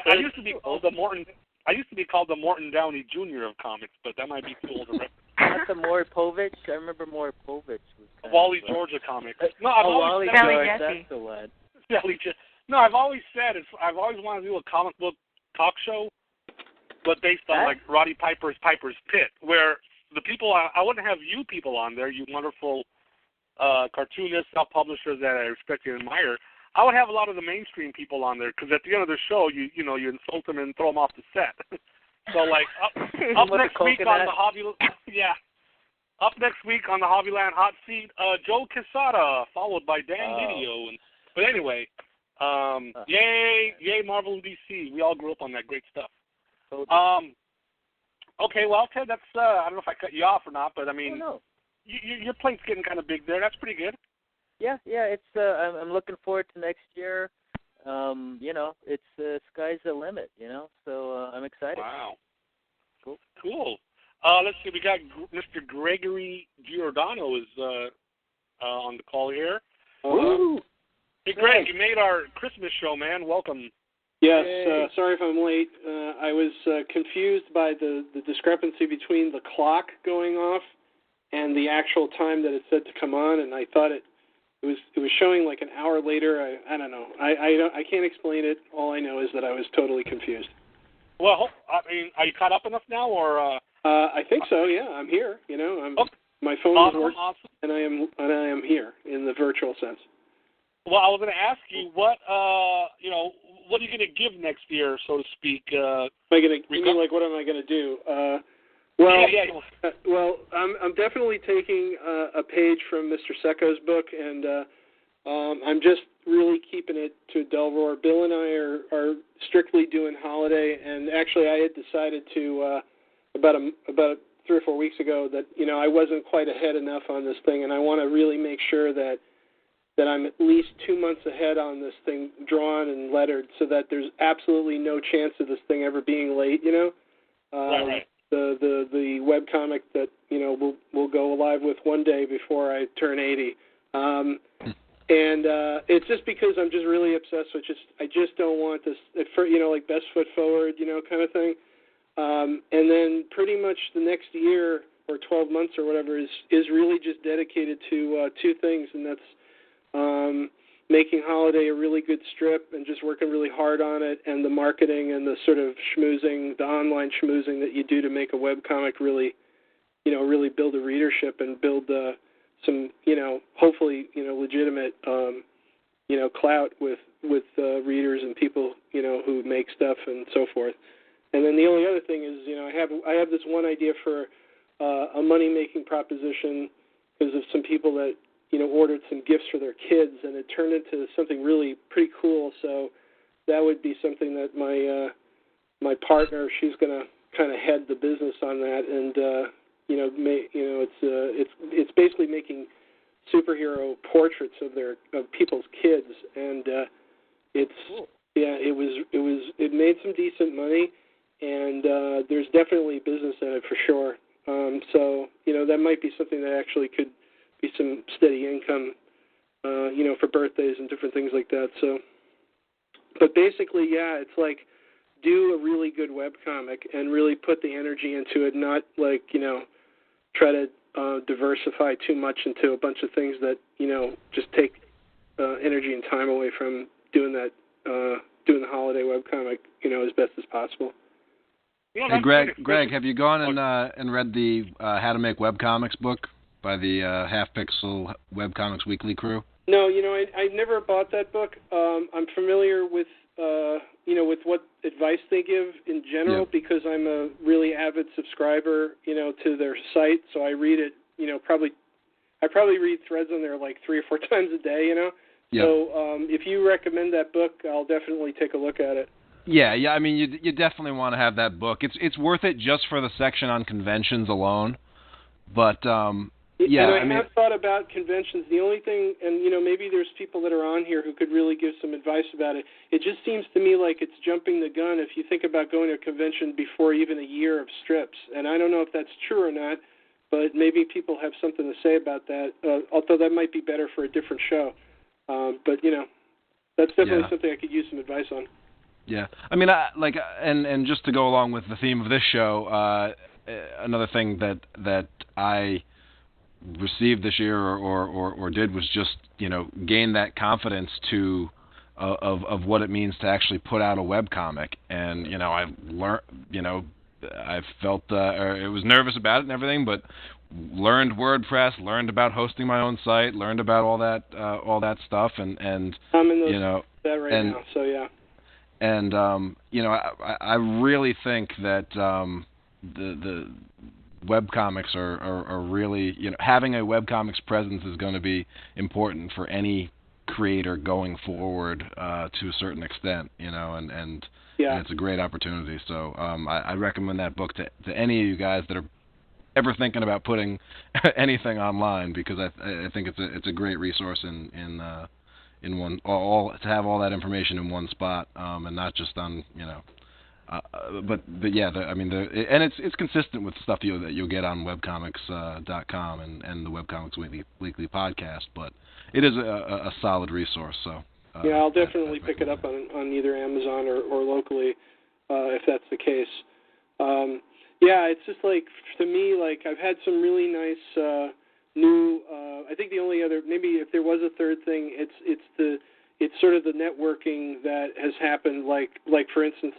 I used to be called the Morton Downey Jr. of comics, but that might be too old a reference. That's the Maury Povich. I remember Maury Povich was Wally Georgia comics. No, Wally George, that's the one. No, I've always wanted to do a comic book talk show, but based on like Roddy Piper's Pit, where the people I wouldn't have you people on there, you wonderful cartoonists, self-publishers that I respect and admire. I would have a lot of the mainstream people on there because at the end of the show, you insult them and throw them off the set. So like up next week on the up next week on the Javiland Hot Seat, Joe Quesada, followed by Dan Video. But anyway, yay Marvel and DC. We all grew up on that great stuff. Okay, well Ted, that's I don't know if I cut you off or not, but I mean, your plate's getting kind of big there. That's pretty good. Yeah, it's I'm looking forward to next year. It's sky's the limit, so I'm excited. Wow. Cool. Let's see, we got Mr. Gregory Giordano is on the call here. Woo! Hey, Greg, you made our Christmas show, man. Welcome. Yes, sorry if I'm late. I was confused by the discrepancy between the clock going off and the actual time that it said to come on, and I thought it was showing like an hour later. I don't know. I can't explain it. All I know is that I was totally confused. Well, I mean, are you caught up enough now, or? I think so. Yeah, I'm here. My phone is working, and I am here in the virtual sense. Well, I was going to ask you what are you going to give next year, so to speak? You mean like what am I going to do? Well, yeah. Well, I'm definitely taking a page from Mr. Secco's book, and I'm just really keeping it to Delroy. Bill and I are strictly doing Holiday, and actually I had decided to about 3 or 4 weeks ago that I wasn't quite ahead enough on this thing, and I want to really make sure that I'm at least 2 months ahead on this thing, drawn and lettered, so that there's absolutely no chance of this thing ever being late. Right. The webcomic that we'll go live with one day before I turn 80. And it's just because I'm just really obsessed with I just don't want this, like best foot forward, kind of thing. And then pretty much the next year or 12 months or whatever is really just dedicated to 2 things, and that's making Holiday a really good strip and just working really hard on it, and the marketing and the sort of schmoozing, the online schmoozing that you do to make a webcomic really build a readership and build some, hopefully, legitimate, clout with readers and people, who make stuff and so forth. And then the only other thing is, I have this one idea for a money-making proposition because of some people that, ordered some gifts for their kids, and it turned into something really pretty cool. So that would be something that my partner, she's going to kind of head the business on that, and it's basically making superhero portraits of people's kids, and it made some decent money, and there's definitely business in it for sure. So that might be something that actually could be some steady income, for birthdays and different things like that. So, but basically, it's like do a really good webcomic and really put the energy into it, not like try to diversify too much into a bunch of things that just take energy and time away from doing the Holiday webcomic as best as possible. Hey, Greg, have you gone and read the How to Make Webcomics book by the Half Pixel Webcomics Weekly crew? No, I never bought that book. I'm familiar with with what advice they give in general, because I'm a really avid subscriber, to their site. So I read it, I probably read threads on there like 3 or 4 times a day, Yep. So if you recommend that book, I'll definitely take a look at it. Yeah. I mean, you definitely want to have that book. It's worth it just for the section on conventions alone. But And I have thought about conventions. The only thing, and maybe there's people that are on here who could really give some advice about it. It just seems to me like it's jumping the gun if you think about going to a convention before even a year of strips. And I don't know if that's true or not, but maybe people have something to say about that. Although that might be better for a different show. But that's definitely something I could use some advice on. Yeah, I mean, and just to go along with the theme of this show, another thing that I received this year or did was just gain that confidence of what it means to actually put out a webcomic, and I've learned I felt I was nervous about it and everything, but learned WordPress, learned about hosting my own site, learned about all that stuff, and I'm in that right now, so yeah. And I really think that the webcomics are really, having a webcomics presence is going to be important for any creator going forward to a certain extent, and it's a great opportunity. So I recommend that book to any of you guys that are ever thinking about putting anything online, because I think it's a great resource in one, to have all that information in one spot, and not just on but and it's consistent with stuff that you'll get on webcomics.com and the Webcomics Weekly podcast, but it is a solid resource. So I'll definitely pick it up on either Amazon or locally if that's the case. It's just like, to me, like, I've had some really nice new. I think the only other, maybe if there was a third thing, it's sort of the networking that has happened. Like for instance,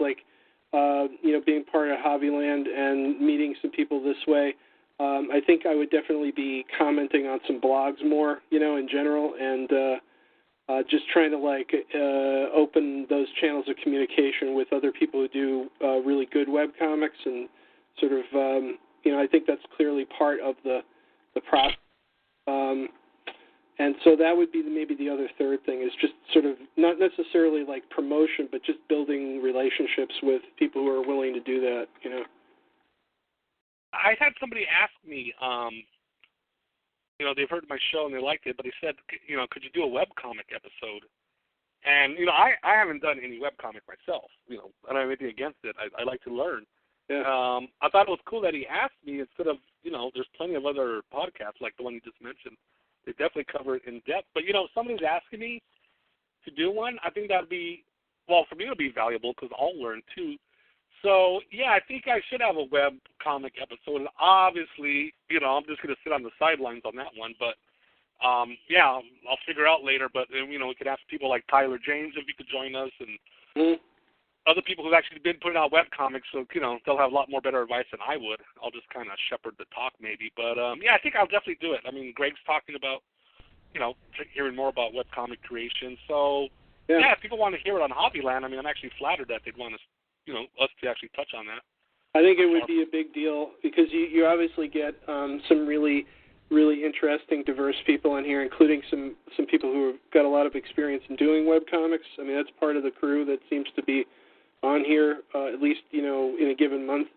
being part of Javiland and meeting some people this way. I think I would definitely be commenting on some blogs more, in general, and just trying to open those channels of communication with other people who do really good webcomics, and sort of I think that's clearly part of the process. And so that would be maybe the other third thing, is just sort of not necessarily like promotion, but just building relationships with people who are willing to do that, I had somebody ask me, they've heard my show and they liked it, but they said, could you do a webcomic episode? And, I haven't done any webcomic myself, I don't have anything against it. I like to learn. Yeah. I thought it was cool that he asked me instead of, there's plenty of other podcasts like the one you just mentioned. They definitely cover it in depth. But, if somebody's asking me to do one, I think that'd be, well, for me it would be valuable because I'll learn too. So, yeah, I think I should have a web comic episode. And obviously, I'm just going to sit on the sidelines on that one. But, yeah, I'll figure out later. But, we could ask people like Tyler James if he could join us and other people who've actually been putting out web comics. So, they'll have a lot more better advice than I would. I'll just kind of shepherd the talk maybe. But, yeah, I think I'll definitely do it. I mean, Greg's talking about, hearing more about web comic creation. So, yeah, if people want to hear it on Hobbyland, I mean, I'm actually flattered that they'd want us to actually touch on that. I think it would be a big deal because you obviously get some really, really interesting, diverse people in here, including some people who have got a lot of experience in doing web comics. I mean, that's part of the crew that seems to be on here, at least, in a given month,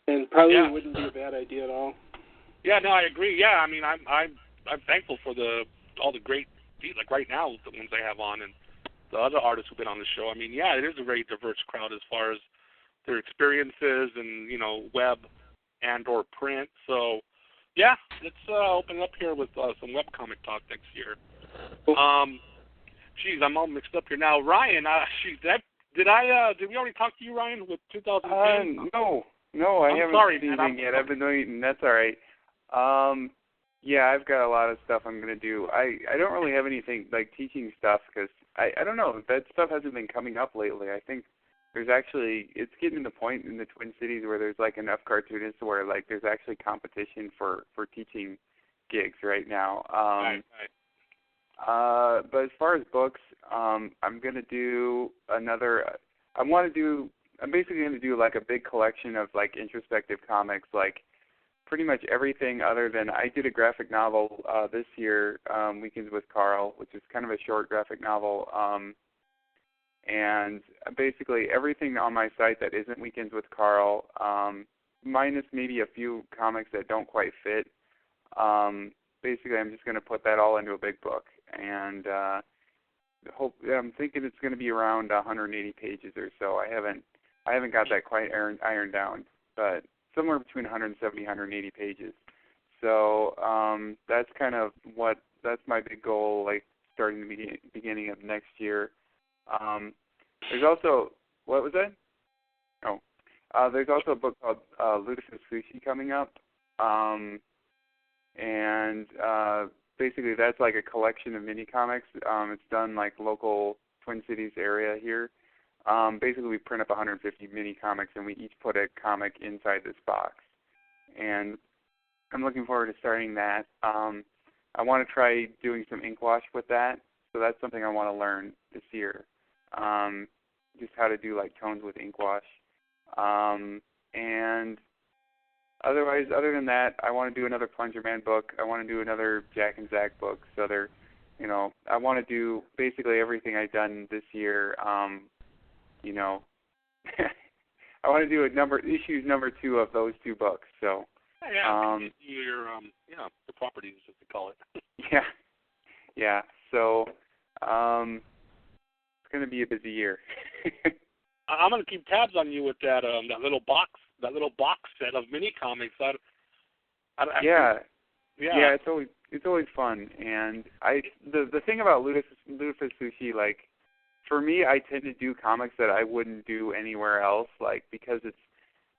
and probably wouldn't be a bad idea at all. Yeah, no, I agree. Yeah, I mean, I'm thankful for all the great, like right now, the ones I have on, and the other artists who've been on the show. I mean, yeah, it is a very diverse crowd as far as their experiences and, web and or print. So, yeah, let's open up here with some webcomic talk next year. Geez, I'm all mixed up here now. Ryan, did we already talk to you, Ryan, with 2010? No, I haven't seen anything yet. I've been waiting. That's all right. Yeah, I've got a lot of stuff I'm going to do. I don't really have anything like teaching stuff because I don't know. That stuff hasn't been coming up lately. I think it's getting to the point in the Twin Cities where there's like enough cartoonists where like there's actually competition for teaching gigs right now. Right. But as far as books, I'm going to do another. I'm basically going to do like a big collection of like introspective comics, like pretty much everything other than I did a graphic novel this year, Weekends with Carl, which is kind of a short graphic novel. And basically everything on my site that isn't Weekends with Carl, minus maybe a few comics that don't quite fit. Basically, I'm just going to put that all into a big book, and I'm thinking it's going to be around 180 pages or so. I haven't got that quite ironed down, but somewhere between 170 and 180 pages. So that's kind of that's my big goal, like starting the beginning of next year. There's also, what was that? Oh, there's also a book called Ludicrous Sushi coming up, and basically that's like a collection of mini comics. It's done like local Twin Cities area here. Basically we print up 150 mini comics and we each put a comic inside this box. And I'm looking forward to starting that. I want to try doing some ink wash with that, so that's something I want to learn this year. Just how to do like tones with ink wash. And otherwise, other than that, I want to do another Plunger Man book. I want to do another Jack and Zach book. So I want to do basically everything I've done this year. I want to do issues number 2 of those 2 books. So the properties, as they call it. yeah. So it's going to be a busy year. I'm going to keep tabs on you with that little box set of mini comics. It's always fun. And the thing about Ludicrous Sushi, like for me, I tend to do comics that I wouldn't do anywhere else, like because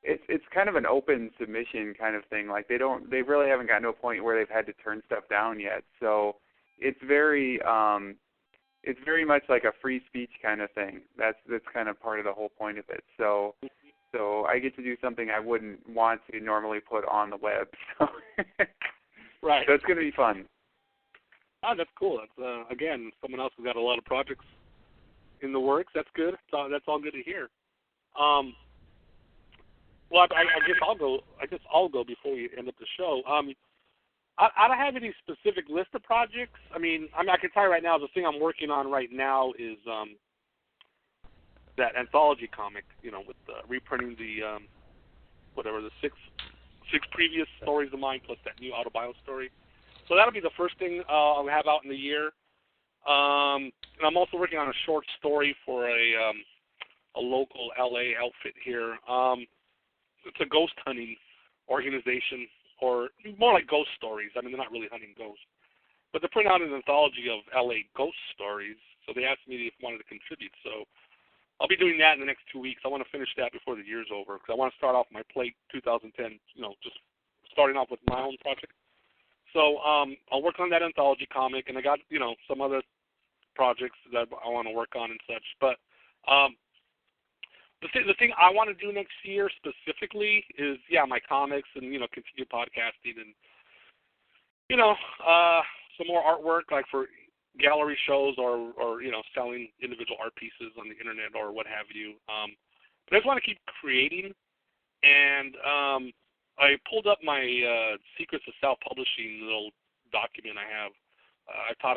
it's kind of an open submission kind of thing. Like they really haven't gotten to a point where they've had to turn stuff down yet. So it's very much like a free speech kind of thing. That's kind of part of the whole point of it. So I get to do something I wouldn't want to normally put on the web. So right. So it's going to be fun. Oh, that's cool. That's again, someone else who's got a lot of projects in the works. That's good. So that's all good to hear. Well, Well, I guess I'll go. Before we end up the show. I don't have any specific list of projects. I can tell you right now, the thing I'm working on right now is that anthology comic. With reprinting the the six previous stories of mine plus that new autobiography story. So that'll be the first thing I'll have out in the year. And I'm also working on a short story for a local LA outfit here. It's a ghost hunting organization, or more like ghost stories. They're not really hunting ghosts. But they're putting out an anthology of LA ghost stories, so they asked me if I wanted to contribute. So I'll be doing that in the next 2 weeks. I want to finish that before the year's over, because I want to start off my plate 2010, just starting off with my own project. So I'll work on that anthology comic, and I got, some other projects that I want to work on and such. But the thing I want to do next year specifically is, my comics and, continue podcasting and, some more artwork, like for gallery shows or selling individual art pieces on the internet or what have you. But I just want to keep creating. And I pulled up my Secrets of Self-Publishing little document I have. I taught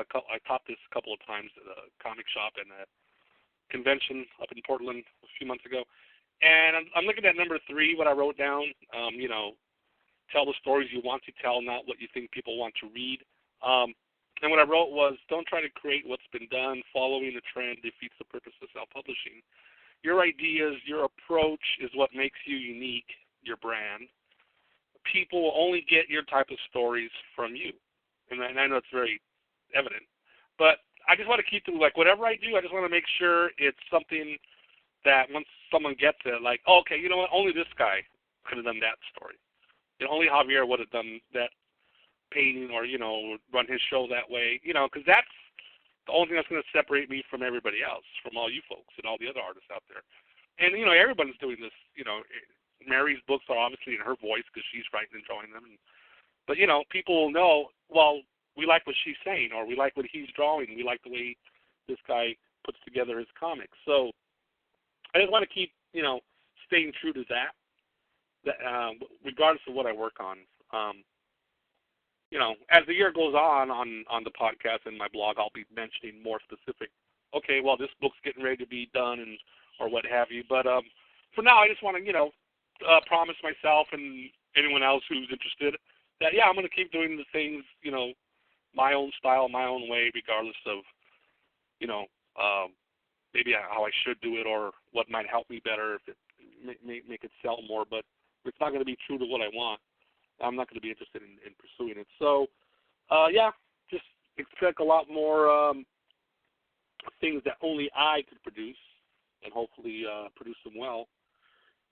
this a couple of times at a comic shop and at convention up in Portland a few months ago, and I'm looking at number 3, what I wrote down. Tell the stories you want to tell, not what you think people want to read. And what I wrote was, don't try to create what's been done. Following the trend defeats the purpose of self-publishing. Your ideas, your approach is what makes you unique, your brand. People will only get your type of stories from you, and I know it's very evident, but I just want to keep whatever I do, I just want to make sure it's something that once someone gets it, okay, you know what, only this guy could have done that story. Only Javier would have done that painting or, run his show that way, because that's the only thing that's going to separate me from everybody else, from all you folks and all the other artists out there. And, everybody's doing this, Mary's books are obviously in her voice because she's writing and drawing them. But, people will know, well, we like what she's saying, or we like what he's drawing. We like the way this guy puts together his comics. So I just want to keep, staying true to that regardless of what I work on. As the year goes on the podcast and my blog, I'll be mentioning more specific, okay, well, this book's getting ready to be done or what have you. But for now, I just want to, promise myself and anyone else who's interested that, I'm going to keep doing the things, my own style, my own way, regardless of, maybe how I should do it or what might help me better, if it make it sell more. But if it's not going to be true to what I want, I'm not going to be interested in pursuing it. So, just expect a lot more things that only I could produce, and hopefully produce them well.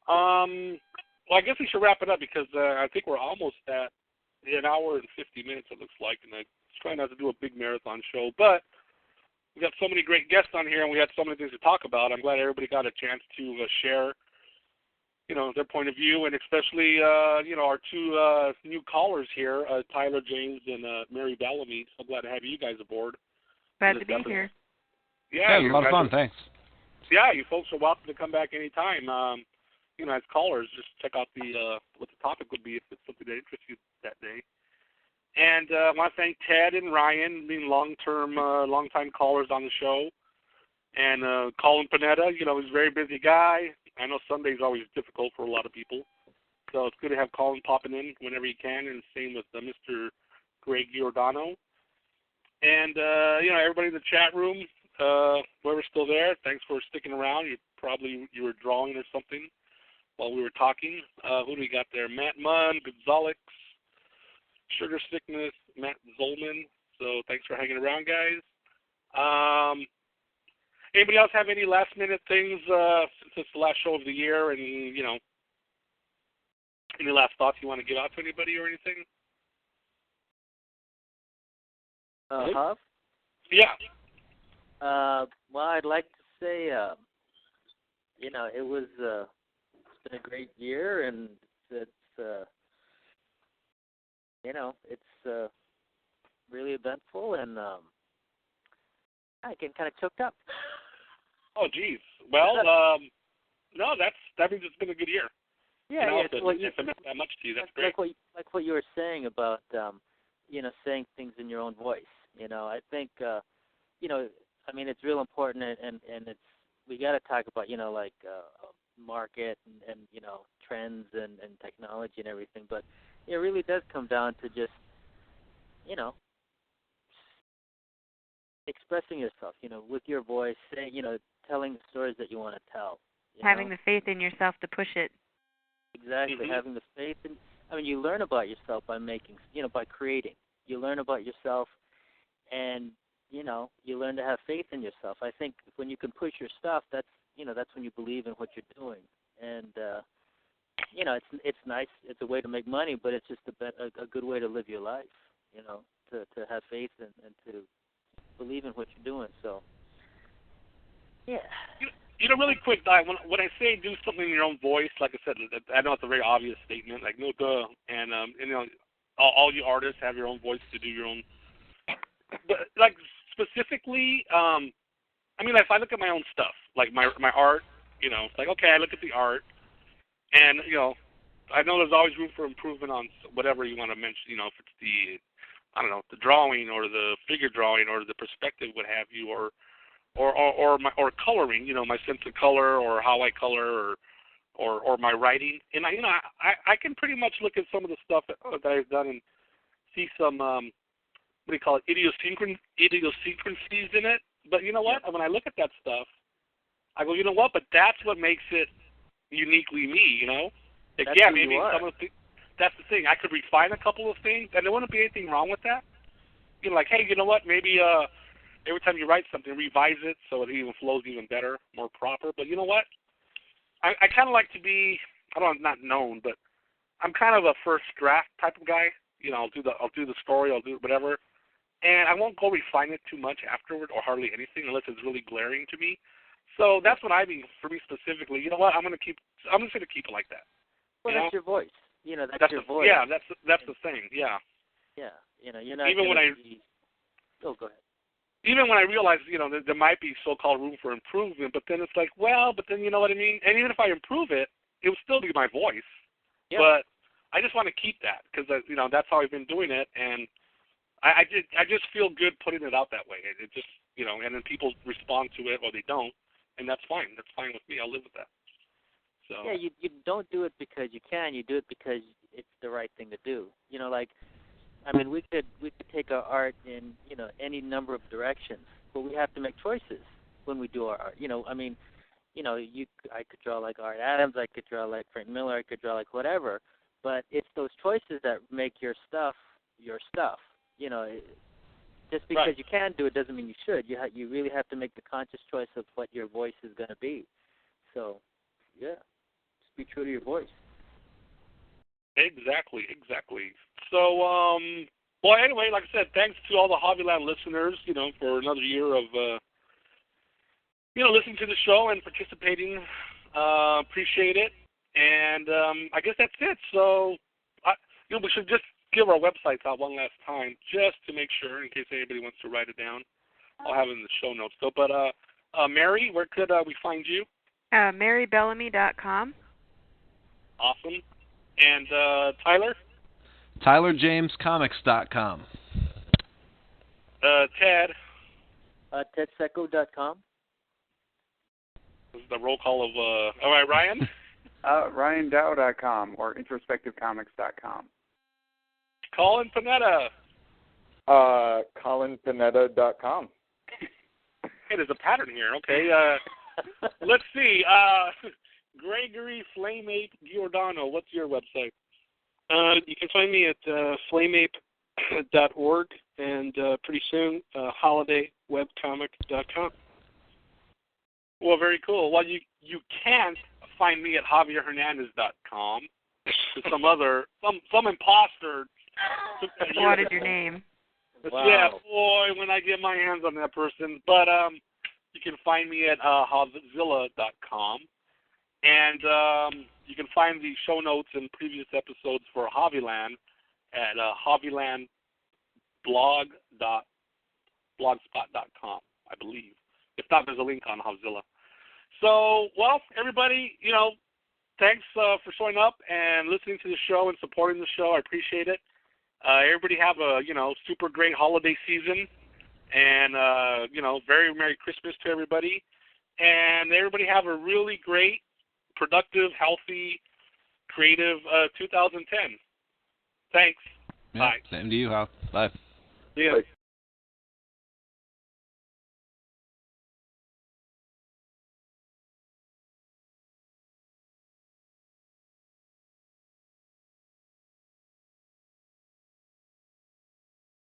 Well, I guess we should wrap it up because I think we're almost at an hour and 50 minutes, it looks like, and I'm trying not to do a big marathon show. But we got so many great guests on here, and we had so many things to talk about. I'm glad everybody got a chance to share, their point of view, and especially, our two new callers here, Tyler James and Mary Bellamy. So glad to have you guys aboard. Glad to be here. Yeah, it was a lot of fun. Thanks. Yeah, you folks are welcome to come back anytime. As callers, just check out what the topic would be if it's something that interests you that day. And I want to thank Ted and Ryan, being long-time callers on the show. And Colin Panetta, he's a very busy guy. I know Sunday's always difficult for a lot of people. So it's good to have Colin popping in whenever he can, and same with Mr. Greg Giordano. And, everybody in the chat room, whoever's still there, thanks for sticking around. You were drawing or something while we were talking. Who do we got there? Matt Munn, Gonzalez, Sugar Sickness, Matt Zolman. So thanks for hanging around, guys. Anybody else have any last-minute things since it's the last show of the year, and, any last thoughts you want to give out to anybody or anything? Huff? Yeah. Well, I'd like to say, it was it's been a great year, and it's really eventful, and I get kind of choked up. Oh, geez. Well, no, that means it's been a good year. Yeah, you know, yeah. if it meant that much to you, that's great. Like what you were saying about, you know, saying things in your own voice. You know, I think, you know, I mean, it's real important, and it's, we got to talk about, you know, like market and you know, trends and technology and everything, but it really does come down to just, you know, expressing yourself, you know, with your voice, saying, you know, telling the stories that you want to tell. Having the faith in yourself to push it. Exactly, Mm-hmm. having the faith. And I mean, you learn about yourself by making, you know, by creating. You learn about yourself, and you know, you learn to have faith in yourself. I think when you can push your stuff, that's, you know, that's when you believe in what you're doing. And you know, it's nice. It's a way to make money, but it's just a good way to live your life. You know, to have faith and to believe in what you're doing. So, yeah. You know, really quick, Di, when I say do something in your own voice, like I said, I know it's a very obvious statement, like no duh, and you know, all you artists have your own voice to do your own. But like specifically, I mean, if I look at my own stuff, like my art, you know, it's like, okay, I look at the art, and you know, I know there's always room for improvement on whatever you want to mention. You know, if it's the, I don't know, the drawing or the figure drawing or the perspective, what have you, or coloring, you know, my sense of color or how I color or my writing. And I can pretty much look at some of the stuff that I've done and see some what do you call it, idiosyncrasies in it. But you know what? When I look at that stuff, I go, you know what? But that's what makes it uniquely me. You know, like, that's yeah, who maybe you are. some of the that's the thing. I could refine a couple of things, and there wouldn't be anything wrong with that. You know, like, hey, you know what? Maybe every time you write something, revise it so it even flows even better, more proper. But you know what? I kind of like to be, I don't know, not known, but I'm kind of a first draft type of guy. You know, I'll do the story, I'll do whatever, and I won't go refine it too much afterward or hardly anything unless it's really glaring to me. So that's what I mean for me specifically. You know what? I'm just gonna keep it like that. Well, that's your voice. You know, that's your voice. Yeah, that's the thing. Yeah. Yeah, you know, you're not even when Oh, go ahead. Even when I realize, you know, there might be so-called room for improvement, but then it's like, well, but then you know what I mean? And even if I improve it, it will still be my voice. Yeah. But I just want to keep that because, you know, that's how I've been doing it. And I just feel good putting it out that way. It just, you know, and then people respond to it or they don't, and that's fine. That's fine with me. I'll live with that. So. Yeah, you don't do it because you can. You do it because it's the right thing to do. You know, like, I mean, we could take our art in, you know, any number of directions, but we have to make choices when we do our art. You know, I mean, you know, I could draw like Art Adams, I could draw like Frank Miller, I could draw like whatever, but it's those choices that make your stuff your stuff. You know, just because you can do it doesn't mean you should. You really have to make the conscious choice of what your voice is going to be. So, yeah, just be true to your voice. Exactly. So, well, anyway, like I said, thanks to all the Javiland listeners, you know, for another year of, you know, listening to the show and participating. Appreciate it. And I guess that's it. So, you know, we should just give our websites out one last time just to make sure in case anybody wants to write it down. I'll have it in the show notes. So, but Mary, where could we find you? MaryBellamy.com. Awesome. And Tyler? TylerJamesComics.com. Ted? TedSecco.com. This is the roll call of, all right, Ryan? RyanDow.com or IntrospectiveComics.com. Colin Panetta. ColinPanetta.com. Hey, there's a pattern here. Okay. Let's see. Gregory Flameape Giordano, what's your website? You can find me at flameape.org and pretty soon holidaywebcomic.com. Well, very cool. Well, you can't find me at javierhernandez.com. Some imposter took that. What is your name? Wow. Yeah, boy, when I get my hands on that person. But you can find me at Havzilla.com. And you can find the show notes and previous episodes for Javiland at javilandblog.blogspot.com, I believe. If not, there's a link on Havzilla. So, well, everybody, you know, thanks for showing up and listening to the show and supporting the show. I appreciate it. Everybody have a, super great holiday season. And, very Merry Christmas to everybody. And everybody have a really great, productive, healthy, creative 2010. Thanks. Yeah, bye. Same to you, Hal. Bye. See ya. Bye.